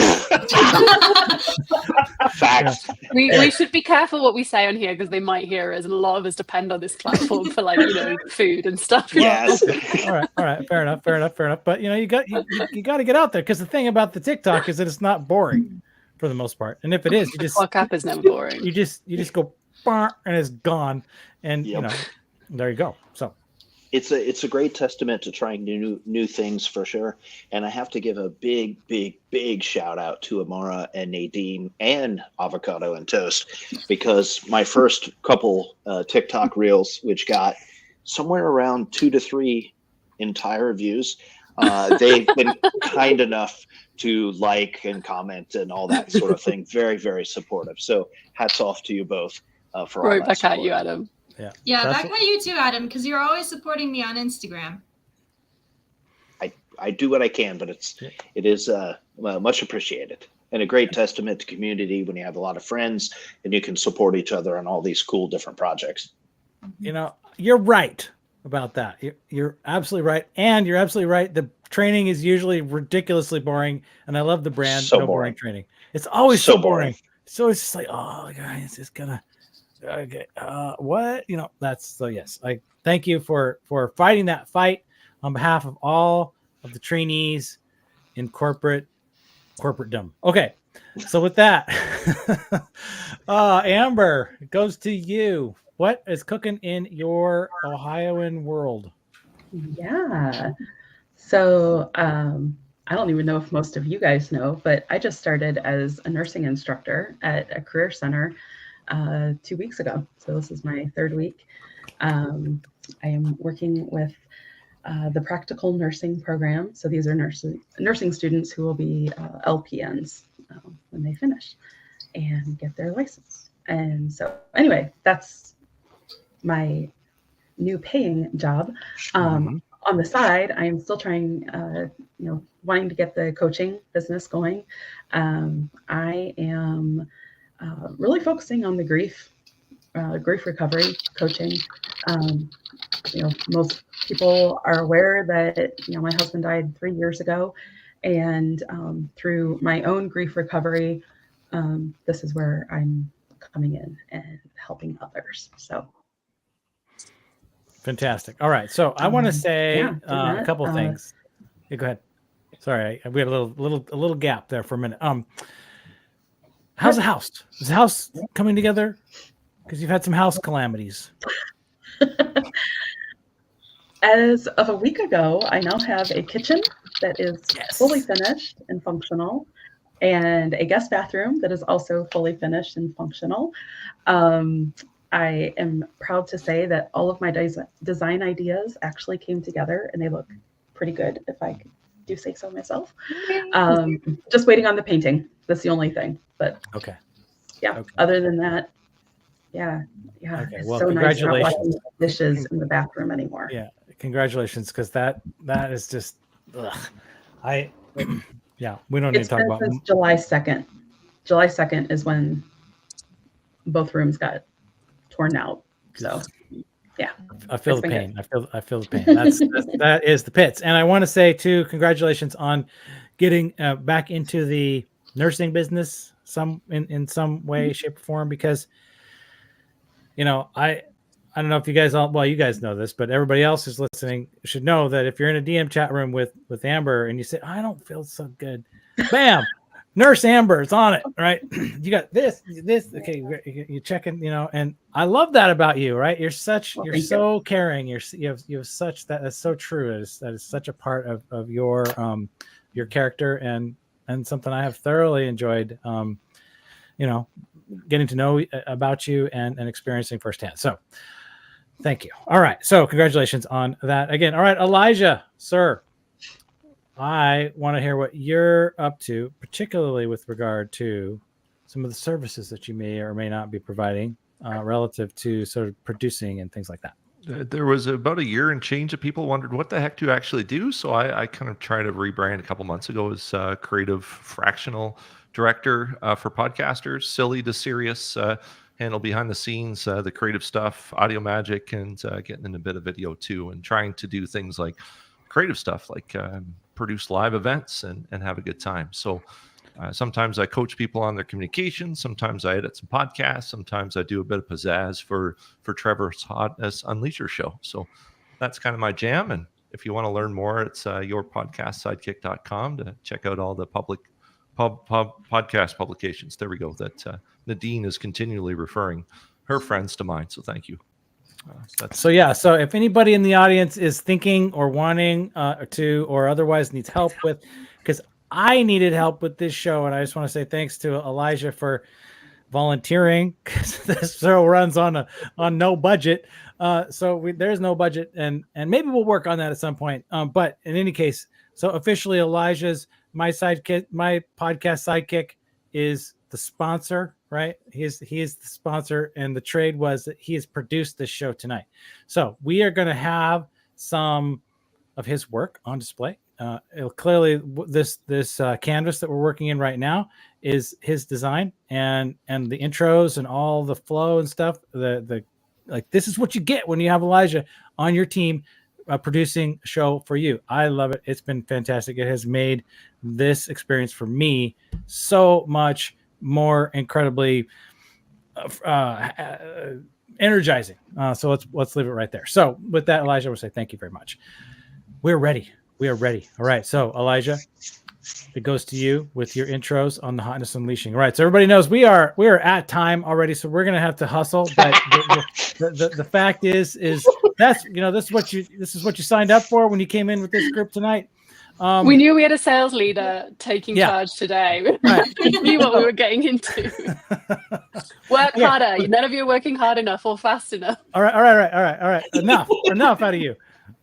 Facts. We should be careful what we say on here because they might hear us, and a lot of us depend on this platform for like food and stuff. Yes. all right, fair enough. But you know, you got to get out there, because the thing about the TikTok is that it's not boring for the most part, and if it is, you just Clock app is never boring. You just go and it's gone, and you know, there you go. So it's a great testament to trying new things for sure. And I have to give a big shout out to Amara and Nadine and Avocado and Toast, because my first couple TikTok reels, which got somewhere around 2 to 3 entire views, they've been kind enough to like and comment and all that sort of thing. Very, very supportive. So hats off to you both for all Right that back support. at you, Adam. Yeah, back at you too, Adam, because you're always supporting me on Instagram. I do what I can, but it is much appreciated, and a great testament to community when you have a lot of friends and you can support each other on all these cool different projects. you know, you're right about that. You're absolutely right, and you're absolutely right. The training is usually ridiculously boring, and I love the brand. So No boring boring. training. It's always So so boring. boring. So it's just like, oh, guys, it's gonna. Okay, what, you know, that's so. Yes, I thank you for fighting that fight on behalf of all of the trainees in corporatedom. Okay, so with that, Amber, it goes to you. What is cooking in your Ohioan world? Yeah. So I don't even know if most of you guys know, but I just started as a nursing instructor at a career center 2 weeks ago. So this is my 3rd week. I am working with the practical nursing program. So these are nursing students who will be LPNs when they finish and get their license. And so anyway, that's my new paying job. On the side, I am still trying, wanting to get the coaching business going. I am really focusing on the grief recovery coaching. Most people are aware that, my husband died 3 years ago, and through my own grief recovery, this is where I'm coming in and helping others. So. Fantastic. All right. So I want to say a couple that, things. Yeah, go ahead. Sorry, we had a little gap there for a minute. How's the house? Is the house coming together? Because you've had some house calamities. As of a week ago, I now have a kitchen that is fully finished and functional, and a guest bathroom that is also fully finished and functional. I am proud to say that all of my design ideas actually came together, and they look pretty good, if I do say so myself. Just waiting on the painting. That's the only thing. But okay. Yeah. Okay. Other than that, yeah. Okay. It's well, so congratulations. Nice not washing dishes in the bathroom anymore. Yeah. Congratulations, because that is just. We don't need to talk about. Since July 2nd. July 2nd is when both rooms got torn out. So yeah, I feel the pain. I feel the pain. That is the pits. And I want to say too, congratulations on getting back into the nursing business in some way, shape, or form, because I don't know if you guys you guys know this, but everybody else who's listening should know that if you're in a DM chat room with Amber and you say, I don't feel so good, bam, Nurse Amber is on it, right? You got this, okay, you're checking, and I love that about you, right? You're so caring. You have such, that's so true. That is such a part of your character, and something I have thoroughly enjoyed, getting to know about you and experiencing firsthand. So thank you. All right. So congratulations on that again. All right, Elijah, sir. I want to hear what you're up to, particularly with regard to some of the services that you may or may not be providing relative to sort of producing and things like that. There was about a year and change that people wondered what the heck do you actually do. So I kind of tried to rebrand a couple months ago as creative fractional director for podcasters, silly to serious, handle behind the scenes, the creative stuff, audio magic, and getting in a bit of video too, and trying to do things like creative stuff like produce live events and have a good time. So sometimes I coach people on their communication. Sometimes I edit some podcasts. Sometimes I do a bit of pizzazz for Trevor's Hotness Unleasher show. So that's kind of my jam. And if you want to learn more, it's yourpodcastsidekick.com to check out all the podcast publications. There we go. That Nadine is continually referring her friends to mine. So thank you. So if anybody in the audience is thinking or wanting to, or otherwise needs help with, because I needed help with this show, and I just want to say thanks to Elijah for volunteering, because this show runs on no budget. There's no budget, and maybe we'll work on that at some point. But in any case, so officially Elijah's my podcast sidekick is the sponsor, right? He is the sponsor, and the trade was that he has produced this show tonight. So we are going to have some of his work on display. Clearly, this canvas that we're working in right now is his design, and the intros and all the flow and stuff. This is what you get when you have Elijah on your team producing a show for you. I love it. It's been fantastic. It has made this experience for me so much more incredibly energizing. So let's leave it right there. So with that, Elijah, I will say thank you very much. We're ready. We are ready. All right. So Elijah, it goes to you with your intros on the Hotness Unleashing. All right. So everybody knows we are at time already, so we're gonna have to hustle. But the fact is that's this is what you signed up for when you came in with this group tonight. We knew we had a sales leader taking charge today. Right. We knew what we were getting into. Work harder. None of you are working hard enough or fast enough. All right. Enough out of you.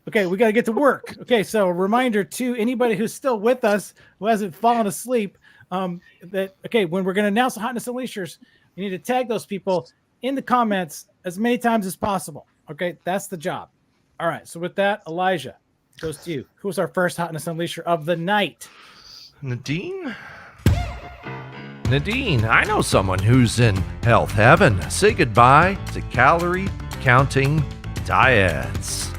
Okay, we got to get to work. Okay, so a reminder to anybody who's still with us, who hasn't fallen asleep, when we're going to announce the Hotness Unleashers, you need to tag those people in the comments as many times as possible. Okay, that's the job. All right, so with that, Elijah, goes to you. Who's our first Hotness Unleasher of the night? Nadine, I know someone who's in health heaven. Say goodbye to calorie counting diets.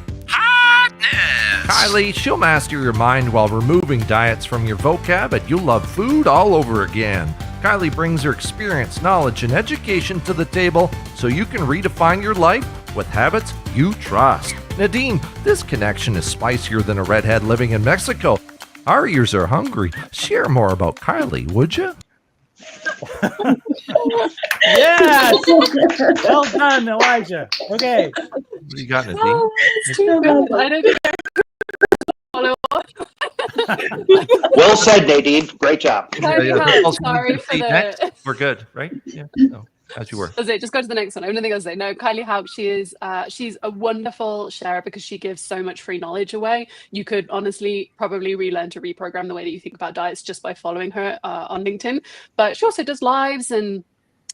Kylie, she'll master your mind while removing diets from your vocab, and you'll love food all over again. Kylie brings her experience, knowledge, and education to the table so you can redefine your life with habits you trust. Nadine, this connection is spicier than a redhead living in Mexico. Our ears are hungry. Share more about Kylie, would you? Yes! Well done, Elijah. Okay. What do you got, Nadine? Oh, it's too good. I don't think I could follow up. Well said, Nadine. Great job. Sorry for the... We're good, right? Yeah. No, as you were. That's it. Just go to the next one. Only thing I'll say. No, Kylie Haupt, she's a wonderful sharer because she gives so much free knowledge away. You could honestly probably relearn to reprogram the way that you think about diets just by following her on LinkedIn. But she also does lives, and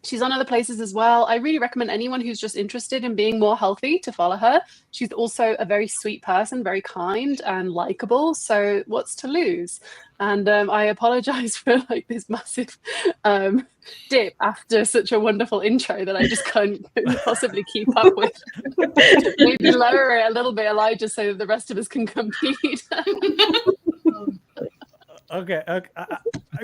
she's on other places as well. I really recommend anyone who's just interested in being more healthy to follow her. She's also a very sweet person, very kind and likable. So what's to lose? And I apologize for this massive dip after such a wonderful intro that I just couldn't possibly keep up with. Maybe lower it a little bit, Elijah, so that the rest of us can compete. Okay.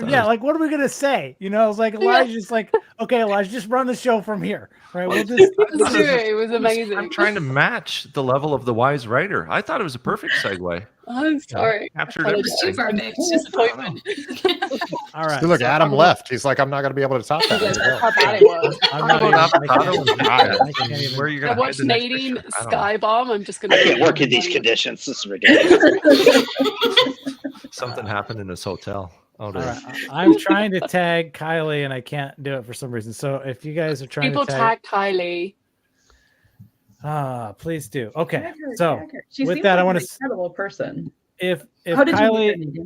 Yeah, what are we gonna say? It's like Elijah's like, okay, Elijah, just run the show from here, right? We'll just do it. It was amazing. I'm trying to match the level of the wise writer. I thought it was a perfect segue. I'm sorry. Captured It's everything. too perfect. Disappointment. All right. Look, Adam left. He's like, I'm not going to be able to top that. How bad it was. I'm not Where are you I going to watched Nadine Skybomb. I'm just going I to can't work in these conditions. This is ridiculous. Something happened in this hotel. Oh, all right. I'm trying to tag Kylie and I can't do it for some reason. So if you guys are trying people to tag Kylie. Please do. Okay. So She with seems that, like I want an to incredible person. if How did Kylie, you meet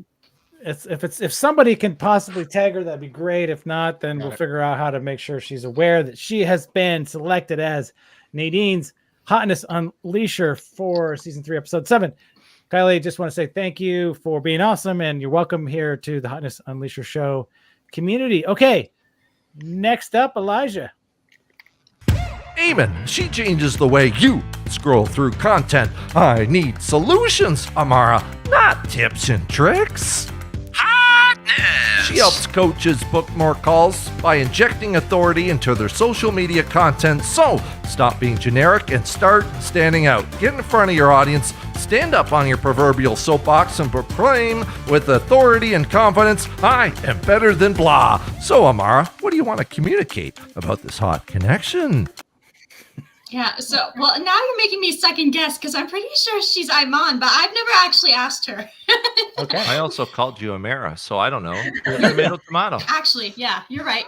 her, if somebody can possibly tag her, that'd be great. If not, then we'll figure out how to make sure she's aware that she has been selected as Nadine's Hotness Unleasher for season 3, episode 7. Kylie, just want to say thank you for being awesome, and you're welcome here to the Hotness Unleasher show community. Okay, next up, Elijah. Eamon, she changes the way you scroll through content. I need solutions, Amara, not tips and tricks. Hotness! She helps coaches book more calls by injecting authority into their social media content. So stop being generic and start standing out. Get in front of your audience, stand up on your proverbial soapbox and proclaim with authority and confidence, I am better than blah. So Amara, what do you want to communicate about this hot connection? Yeah, so, well, now you're making me second guess because I'm pretty sure she's Iman, but I've never actually asked her. Okay. I also called you Amara, so I don't know. Tomato, tomato. Actually, yeah, you're right.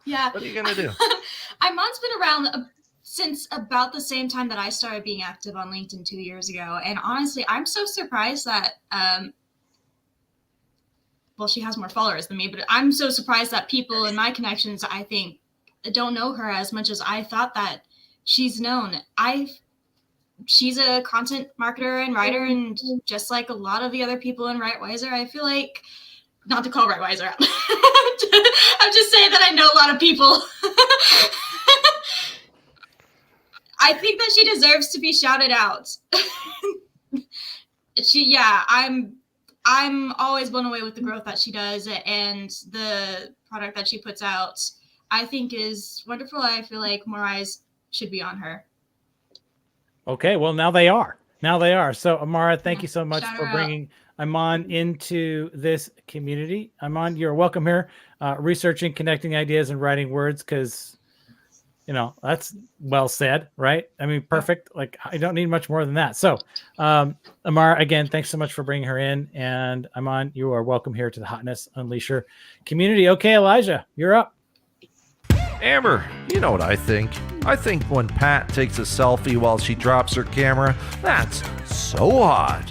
Yeah. What are you going to do? Iman's been around since about the same time that I started being active on LinkedIn 2 years ago. And honestly, I'm so surprised that, well, she has more followers than me, but I'm so surprised that people in my connections, I think, don't know her as much as I thought that she's known. She's a content marketer and writer, and just like a lot of the other people in Rightwiser, I feel like, not to call Rightwiser out, I'm just saying that I know a lot of people. I think that she deserves to be shouted out. I'm always blown away with the growth that she does, and the product that she puts out, I think, is wonderful. I feel like more eyes should be on her. Okay, well, now they are. So, Amara, thank you so much for bringing Iman into this community. Iman, you're welcome here, researching, connecting ideas, and writing words, because, that's well said, right? I mean, perfect. Like, I don't need much more than that. So, Amara, again, thanks so much for bringing her in. And Iman, you are welcome here to the Hotness Unleasher community. Okay, Elijah, you're up. Amber, you know what I think? I think when Pat takes a selfie while she drops her camera, that's so hot.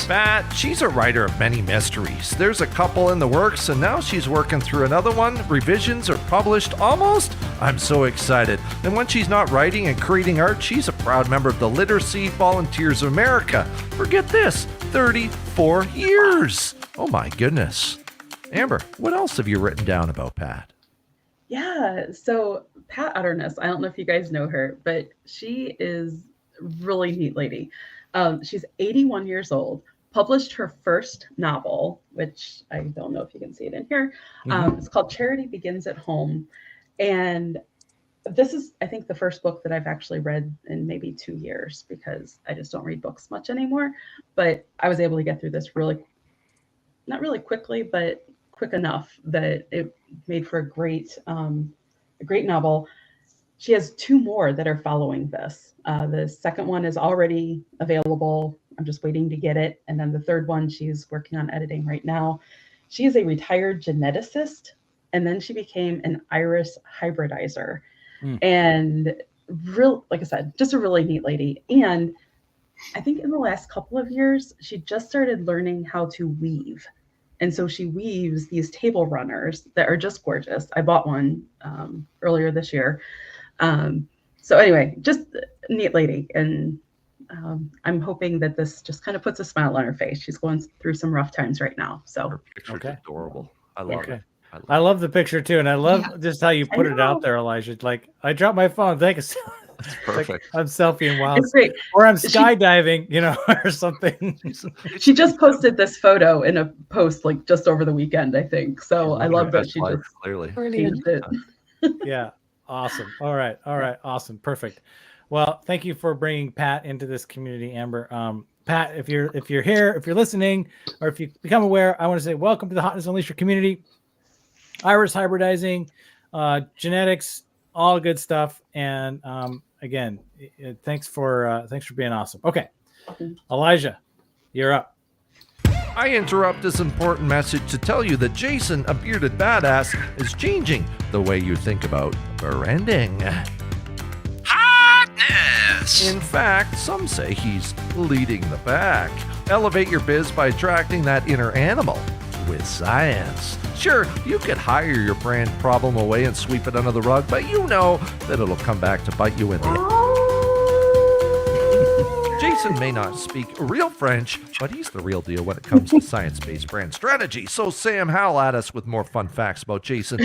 Pat, she's a writer of many mysteries. There's a couple in the works, and now she's working through another one. Revisions are published almost. I'm so excited. And when she's not writing and creating art, she's a proud member of the Literacy Volunteers of America. Forget this, 34 years. Oh my goodness. Amber, what else have you written down about Pat? Yeah, so Pat Utterness, I don't know if you guys know her, but she is a really neat lady. She's 81 years old, published her first novel, which I don't know if you can see it in here. It's called Charity Begins at Home. And this is, I think, the first book that I've actually read in maybe 2 years, because I just don't read books much anymore. But I was able to get through this not really quickly, but quick enough that it made for a great novel. She has 2 more that are following this. The second one is already available. I'm just waiting to get it. And then the third one she's working on editing right now. She is a retired geneticist, and then she became an iris hybridizer. And like I said, just a really neat lady. And I think in the last couple of years, she just started learning how to weave. And so she weaves these table runners that are just gorgeous. I bought one earlier this year. So anyway, just a neat lady. And I'm hoping that this just kind of puts a smile on her face. She's going through some rough times right now. So Her picture's adorable. I love it. I love the picture too. And I love just how you put it out there, Elijah. Like, I dropped my phone. Thanks. It's perfect. Like, I'm selfieing while It's great. or I'm skydiving, or something. She just posted this photo in a post like just over the weekend, I think. So I love that she just clearly changed it. Yeah. Awesome. All right. Awesome. Perfect. Well, thank you for bringing Pat into this community, Amber. Pat, if you're here, if you're listening, or if you become aware, I want to say welcome to the Hotness Unleasher community. Iris hybridizing, genetics, all good stuff. And again, thanks for being awesome. Okay, Elijah, you're up. I interrupt this important message to tell you that Jason, a bearded badass, is changing the way you think about branding. Hotness! In fact, some say he's leading the pack. Elevate your biz by attracting that inner animal. with science. Sure, you could hire your brand problem away and sweep it under the rug, but you know that it'll come back to bite you in the Jason may not speak real French, but he's the real deal when it comes to science-based brand strategy. So, Sam, howl at us with more fun facts about Jason.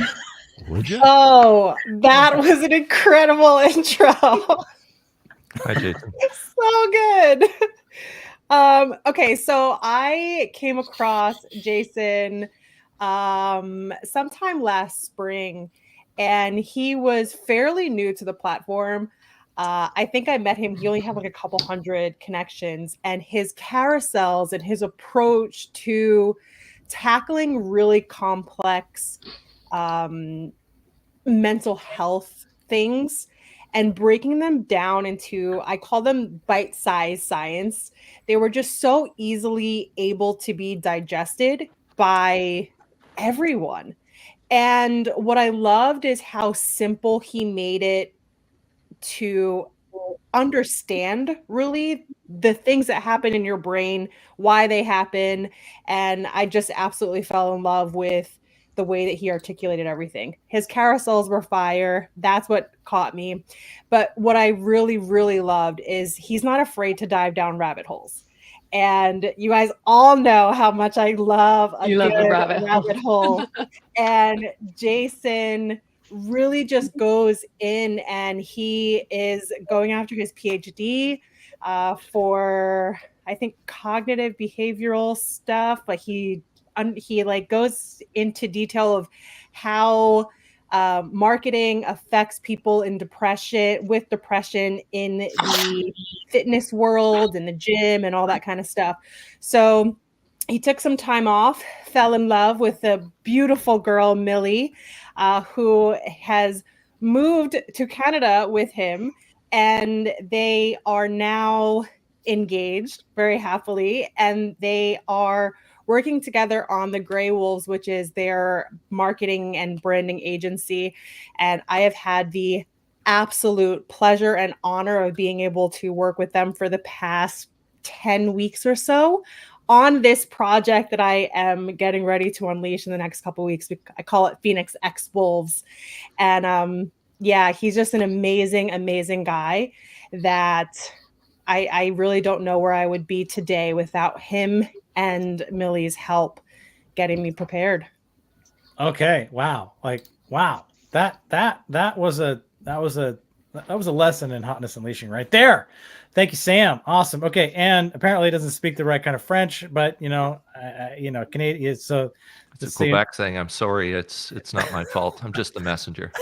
Would you? Oh, that was an incredible intro. Hi, Jason. So good. Okay, so I came across Jason sometime last spring, and he was fairly new to the platform. I think I met him. He only had like a couple hundred connections, and his carousels and his approach to tackling really complex mental health things and breaking them down into, I call them bite-sized science. They were just so easily able to be digested by everyone. And what I loved is how simple he made it to understand really the things that happen in your brain, why they happen. And I just absolutely fell in love with the way that he articulated everything. His carousels were fire. That's what caught me. But what I really, really loved is he's not afraid to dive down rabbit holes. And you guys all know how much I love a good rabbit hole. And Jason really just goes in, and he is going after his PhD for, I think, cognitive behavioral stuff. But he like goes into detail of how marketing affects people in depression in the fitness world and the gym and all that kind of stuff. So he took some time off, fell in love with a beautiful girl, Millie, who has moved to Canada with him, and they are now engaged very happily, and they are working together on the Grey Wolves, which is their marketing and branding agency. And I have had the absolute pleasure and honor of being able to work with them for the past 10 weeks or so on this project that I am getting ready to unleash in the next couple of weeks. I call it Phoenix X Wolves. And yeah, he's just an amazing, amazing guy that I really don't know where I would be today without him and Millie's help getting me prepared. Okay. Wow. Like, wow. That was a lesson in hotness unleashing right there. Thank you, Sam. Awesome. Okay. And apparently he doesn't speak the right kind of French, but Canadian. So it's a Quebec thing. I'm sorry. It's not my fault. I'm just the messenger.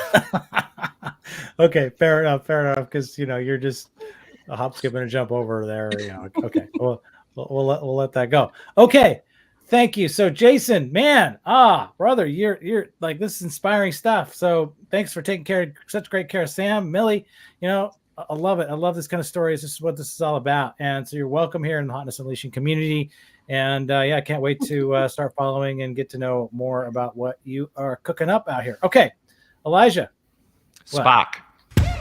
Okay. Fair enough. Cause you're just a hop, skip, and a jump over there. Okay. We'll let that go. Okay. Thank you. So Jason, man, brother, you're like, this is inspiring stuff. So thanks for taking such great care of Sam, Millie. I love it. I love this kind of stories. This is what this is all about. And so you're welcome here in the Hotness Unleashing community. And I can't wait to start following and get to know more about what you are cooking up out here. Okay. Elijah. Spock.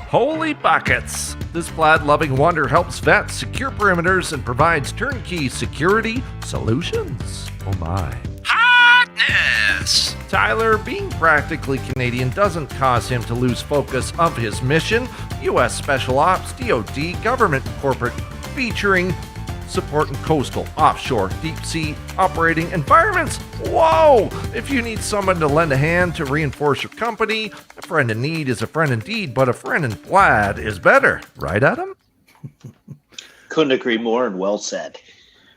Holy buckets! This plaid-loving wonder helps vets secure perimeters and provides turnkey security solutions. Oh my. Hotness! Tyler, being practically Canadian doesn't cause him to lose focus of his mission. U.S. Special Ops, DoD, government, corporate, featuring supporting coastal, offshore, deep sea operating environments. Whoa! If you need someone to lend a hand to reinforce your company, a friend in need is a friend indeed, but a friend in plaid is better. Right, Adam? Couldn't agree more, and well said.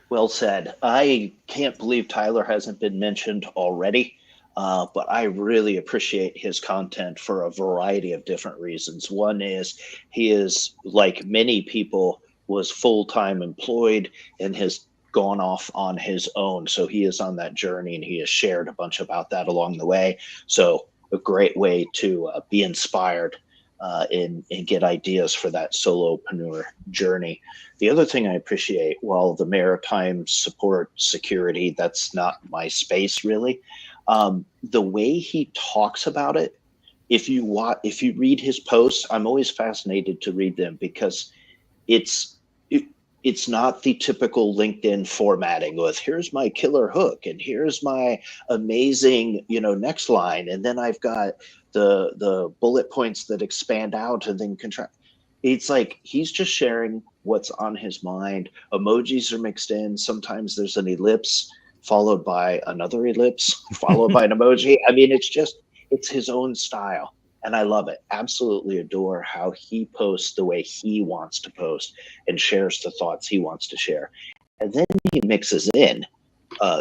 Well said. I can't believe Tyler hasn't been mentioned already, but I really appreciate his content for a variety of different reasons. One is he is, like many people, was full-time employed and has gone off on his own. So he is on that journey, and he has shared a bunch about that along the way. So a great way to be inspired and get ideas for that solopreneur journey. The other thing I appreciate, while the maritime support security, that's not my space really, the way he talks about it, if you read his posts, I'm always fascinated to read them, because it's not the typical LinkedIn formatting with here's my killer hook and here's my amazing, next line. And then I've got the bullet points that expand out and then contract. It's like he's just sharing what's on his mind. Emojis are mixed in. Sometimes there's an ellipse followed by another ellipse, followed by an emoji. I mean, it's his own style. And I love it. Absolutely adore how he posts the way he wants to post and shares the thoughts he wants to share. And then he mixes in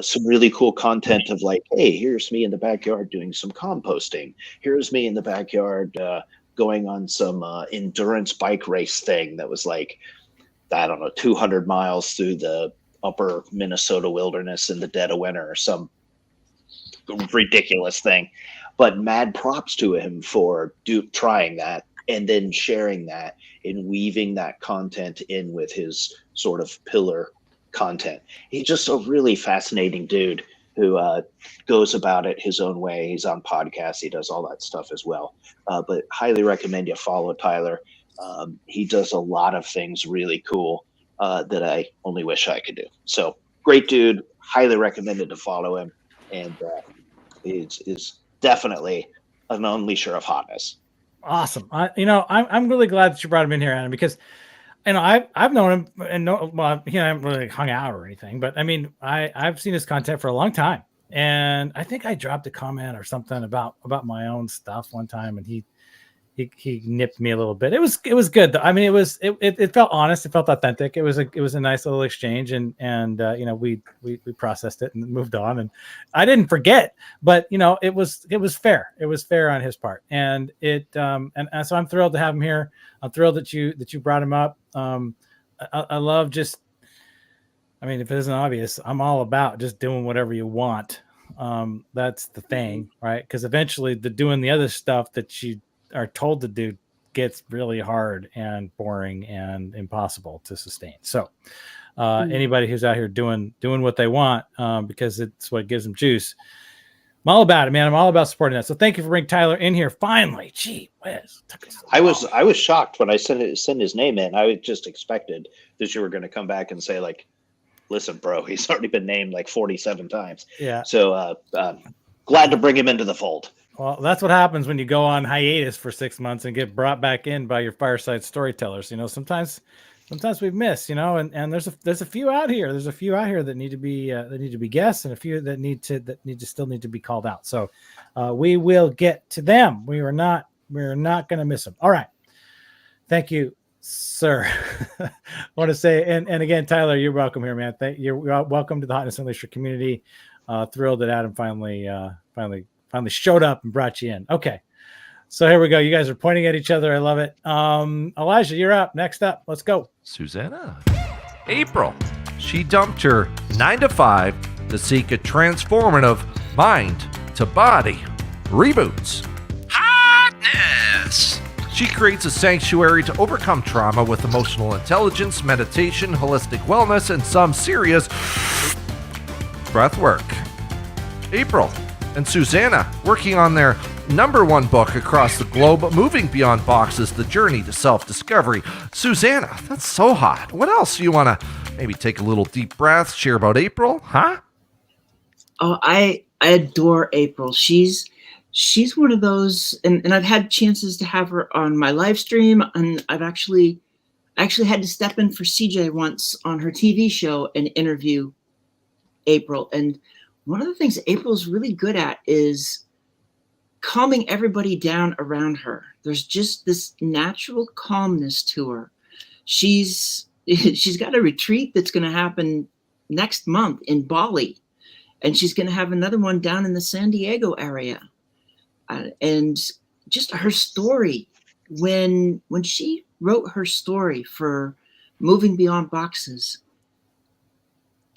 some really cool content of like, hey, here's me in the backyard doing some composting. Here's me in the backyard going on some endurance bike race thing that was like, I don't know, 200 miles through the upper Minnesota wilderness in the dead of winter or some ridiculous thing. But mad props to him for trying that and then sharing that and weaving that content in with his sort of pillar content. He's just a really fascinating dude who goes about it his own way. He's on podcasts. He does all that stuff as well. But highly recommend you follow Tyler. He does a lot of things really cool that I only wish I could do. So great dude. Highly recommended to follow him. And is definitely an unleasher of hotness. Awesome. I'm really glad that you brought him in here, Adam, because I've known him and he haven't really hung out or anything, but I mean, I've seen his content for a long time, and I think I dropped a comment or something about my own stuff one time, and he nipped me a little bit. It was good though. I mean, it felt honest. It felt authentic. It was a nice little exchange, and we processed it and moved on. And I didn't forget, but it was fair. It was fair on his part, and and so I'm thrilled to have him here. I'm thrilled that you brought him up. I love if it isn't obvious, I'm all about just doing whatever you want. That's the thing, right? Because eventually doing the other stuff that you are told to do gets really hard and boring and impossible to sustain. So anybody who's out here doing what they want, because it's what gives them juice, I'm all about it, man. I'm all about supporting that. So thank you for bringing Tyler in here finally. Gee whiz. I was shocked when I sent his name in. I just expected that you were going to come back and say like, listen, bro, he's already been named like 47 times. Yeah. So glad to bring him into the fold. Well, that's what happens when you go on hiatus for 6 months and get brought back in by your fireside storytellers. Sometimes we miss, and there's a few out here. There's a few out here that need to be guests, and a few that still need to be called out. So we will get to them. We're not going to miss them. All right. Thank you, sir. I want to say, and again, Tyler, you're welcome here, man. You're welcome to the Hotness Unleashed community. Thrilled that Adam finally showed up and brought you in. Okay. So here we go. You guys are pointing at each other. I love it. Elijah, you're up. Next up. Let's go. Susanna. April. She dumped her 9-to-5 to seek a transformative mind to body reboots. Hotness. She creates a sanctuary to overcome trauma with emotional intelligence, meditation, holistic wellness, and some serious breath work. April and Susanna working on their #1 book across the globe, Moving Beyond Boxes, The Journey to Self-Discovery. Susanna, that's so hot. What else do you want to maybe take a little deep breath, share about April, huh? Oh, I adore April. She's one of those, and I've had chances to have her on my live stream, and I've actually had to step in for CJ once on her TV show and interview April. And one of the things April's really good at is calming everybody down around her. There's just this natural calmness to her. She's got a retreat that's going to happen next month in Bali, and she's going to have another one down in the San Diego area. And just her story, when she wrote her story for Moving Beyond Boxes,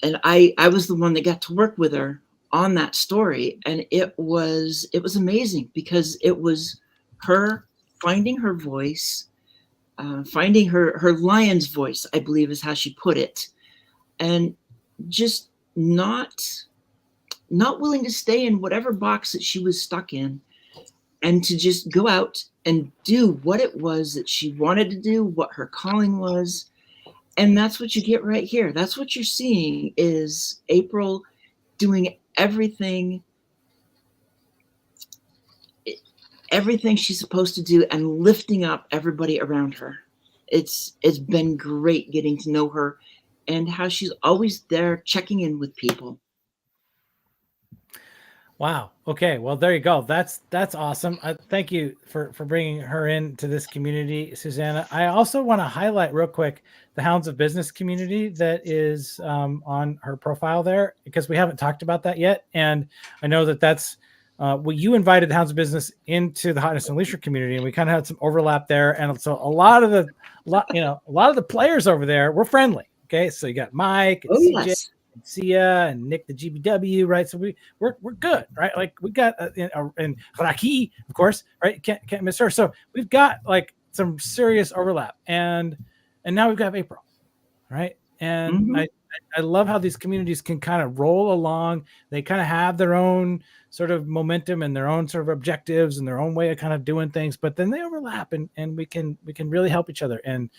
and I was the one that got to work with her on that story, and it was amazing because it was her finding her voice, finding her lion's voice, I believe is how she put it, and just not willing to stay in whatever box that she was stuck in, and to just go out and do what it was that she wanted to do, what her calling was. And that's what you get right here. That's what you're seeing is April doing everything she's supposed to do and lifting up everybody around her. It's been great getting to know her and how she's always there checking in with people. Wow. Okay. Well, there you go. That's awesome. Thank you for bringing her into this community, Susanna. I also want to highlight real quick the Hounds of Business community that is on her profile there, because we haven't talked about that yet. And I know that's you invited Hounds of Business into the Hotness Unleasher community, and we kind of had some overlap there. And so a lot of the players over there were friendly. Okay. So you got Mike and CJ. Yes. Sia and Nick the GBW, right? So we're good, right? Like we got and Raki, of course, right? Can't miss her. So we've got like some serious overlap, and now we've got April, right? And I love how these communities can kind of roll along. They kind of have their own sort of momentum and their own sort of objectives and their own way of kind of doing things, but then they overlap, and we can really help each other and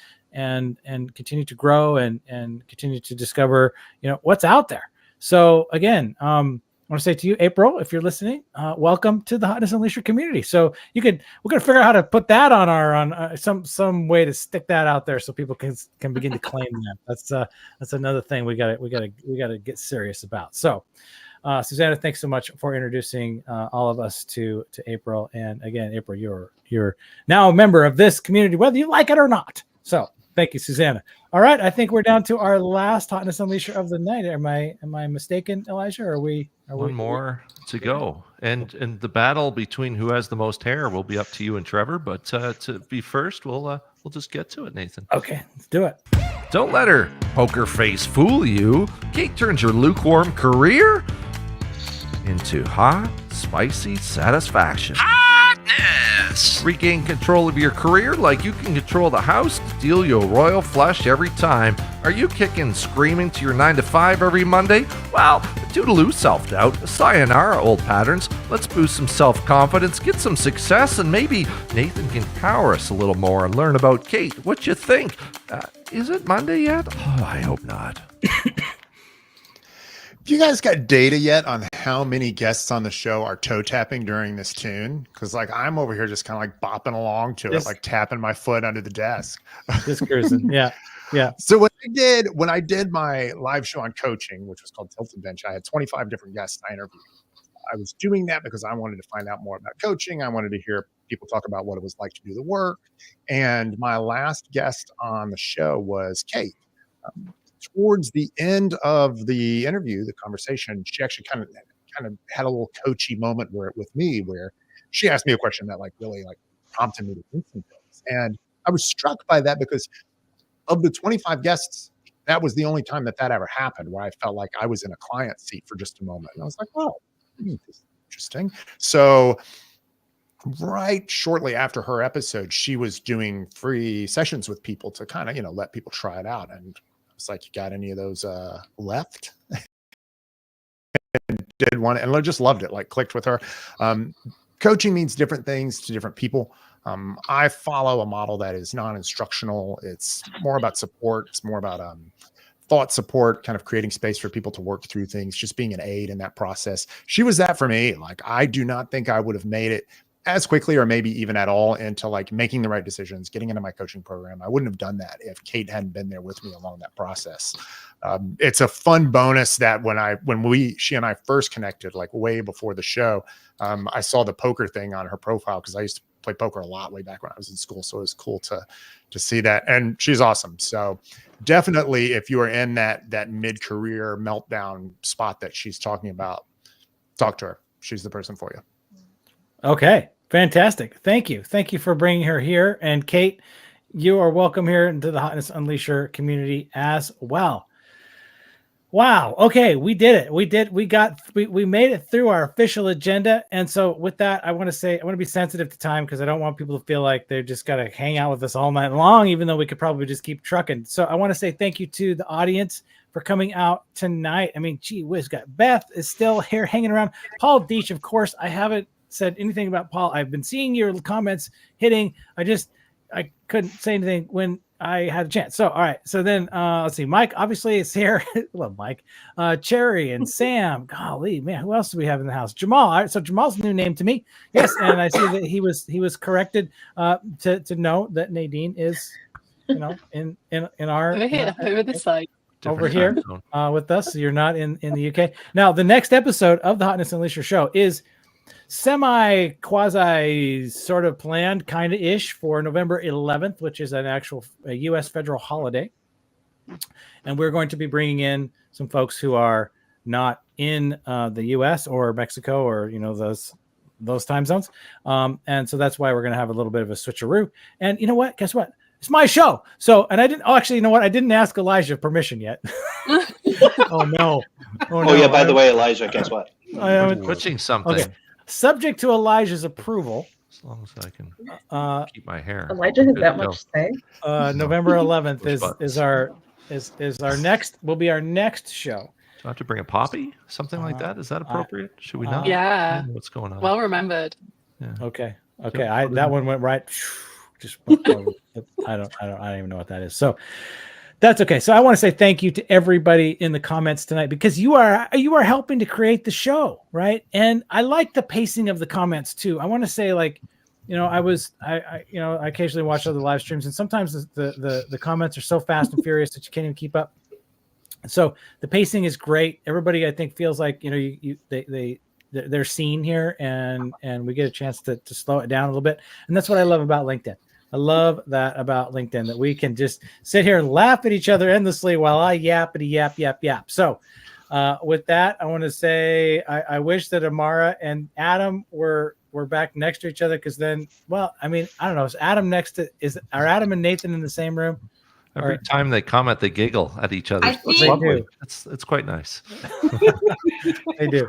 continue to grow and continue to discover, what's out there. So again, I want to say to you, April, if you're listening, welcome to the Hotness Unleasher community. So we're going to figure out how to put that on some way to stick that out there so people can begin to claim that. That's another thing we got to get serious about. So Susanna, thanks so much for introducing all of us to April. And again, April, you're now a member of this community, whether you like it or not. So thank you, Susanna. All right, I think we're down to our last Hotness Unleasher of the night. Am I mistaken, Elijah? Or are we one more to go? And the battle between who has the most hair will be up to you and Trevor. But to be first, we'll just get to it, Nathan. Okay, let's do it. Don't let her poker face fool you. Kate turns your lukewarm career into hot, spicy satisfaction. Hotness! Regain control of your career like you can control the house to deal you a royal flush every time. Are you kicking screaming to your 9 to 5 every Monday? Well, toodaloo self-doubt, sayonara old patterns. Let's boost some self-confidence, get some success, and maybe Nathan can power us a little more and learn about Kate. What you think? Is it Monday yet? Oh, I hope not. Have you guys got data yet on how many guests on the show are toe tapping during this tune? Because I'm over here just kind of like bopping along to it, like tapping my foot under the desk. Just cruising. Yeah. So when I did my live show on coaching, which was called Tilted Bench, I had 25 different guests I interviewed. I was doing that because I wanted to find out more about coaching. I wanted to hear people talk about what it was like to do the work. And my last guest on the show was Kate. Towards the end of the interview, the conversation, she actually kind of had a little coachy moment with me where she asked me a question that really prompted me to think some things. And I was struck by that because of the 25 guests, that was the only time that ever happened where I felt like I was in a client seat for just a moment. And I was like, oh, this is interesting. So right shortly after her episode, she was doing free sessions with people to kind of, let people try it out. And it's like, you got any of those left? And did one, and I just loved it, clicked with her. Coaching means different things to different people. I follow a model that is non-instructional. It's more about support. It's more about thought support, kind of creating space for people to work through things, just being an aid in that process. She was that for me. I do not think I would have made it as quickly or maybe even at all into making the right decisions, getting into my coaching program. I wouldn't have done that if Kate hadn't been there with me along that process. It's a fun bonus that when she and I first connected, way before the show, I saw the poker thing on her profile because I used to play poker a lot way back when I was in school. So it was cool to see that. And she's awesome. So definitely if you are in that mid-career meltdown spot that she's talking about, talk to her. She's the person for you. Okay. Fantastic. Thank you. Thank you for bringing her here. And Kate, you are welcome here into the Hotness Unleasher community as well. Wow. Okay. We did it. We made it through our official agenda. And so with that, I want to be sensitive to time because I don't want people to feel like they've just got to hang out with us all night long, even though we could probably just keep trucking. So I want to say thank you to the audience for coming out tonight. I mean, gee whiz, Beth is still here hanging around. Paul Deach, of course, I haven't said anything about Paul. I've been seeing your comments hitting. I couldn't say anything when I had a chance. So, all right. So then, let's see. Mike obviously is here. Love Mike. Cherry and Sam. Golly, man, who else do we have in the house? Jamal. All right. So Jamal's a new name to me. Yes, and I see that he was corrected to know that Nadine is, in our Over here, over this side. over here with us. So you're not in the UK. Now, the next episode of the Hotness Unleasher show is quasi sort of planned kind of ish for November 11th, which is an actual U.S. federal holiday. And we're going to be bringing in some folks who are not in the U.S. or Mexico or, those time zones. And so that's why we're going to have a little bit of a switcheroo. And you know what? Guess what? It's my show. So, and I didn't actually, you know what? I didn't ask Elijah permission yet. Oh no. Oh yeah. By the way, Elijah, guess what? I'm twitching something. Okay. Subject to Elijah's approval. As long as I can keep my hair. Elijah has that much to say. November 11th is our next. Will be our next show. Do I have to bring a poppy? Something like that? Is that appropriate? Should we not? Yeah. What's going on? Well remembered. Yeah. Okay. That one went right. Just I don't even know what that is. So that's okay. So I want to say thank you to everybody in the comments tonight because you are helping to create the show, right? And I like the pacing of the comments too. I want to say I occasionally watch other live streams and sometimes the comments are so fast and furious that you can't even keep up. So the pacing is great. Everybody I think feels like they're seen here and we get a chance to slow it down a little bit. And that's what I love about LinkedIn. I love that about LinkedIn, that we can just sit here and laugh at each other endlessly while I yappity yap. So with that, I want to say I wish that Amara and Adam were back next to each other because then, well, I mean, I don't know. Is Adam are Adam and Nathan in the same room? Every time they comment, they giggle at each other. It's lovely. It's quite nice. They do.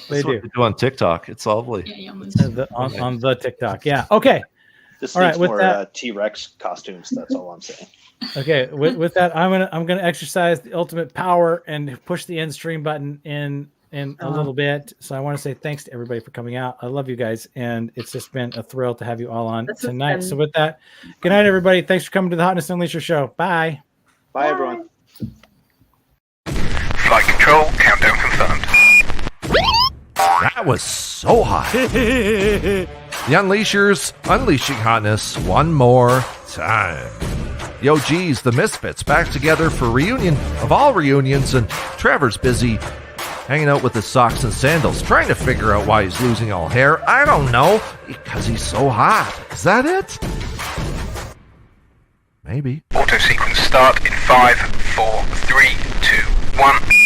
They do on TikTok. It's lovely. Yeah, on the TikTok. Yeah. Okay. This all needs right, more T-Rex costumes. That's all I'm saying. Okay. With that, I'm gonna exercise the ultimate power and push the end stream button in a little bit. So I want to say thanks to everybody for coming out. I love you guys, and it's just been a thrill to have you all on tonight. So with that, good night, everybody. Thanks for coming to the Hotness Unleasher show. Bye. Bye, everyone. Flight control, countdown confirmed. That was so hot. The Unleashers unleashing hotness one more time. The OGs, the Misfits, back together for reunion of all reunions, and Trevor's busy hanging out with his socks and sandals, trying to figure out why he's losing all hair. I don't know, because he's so hot. Is that it? Maybe. Auto sequence start in 5, 4, 3, 2, 1.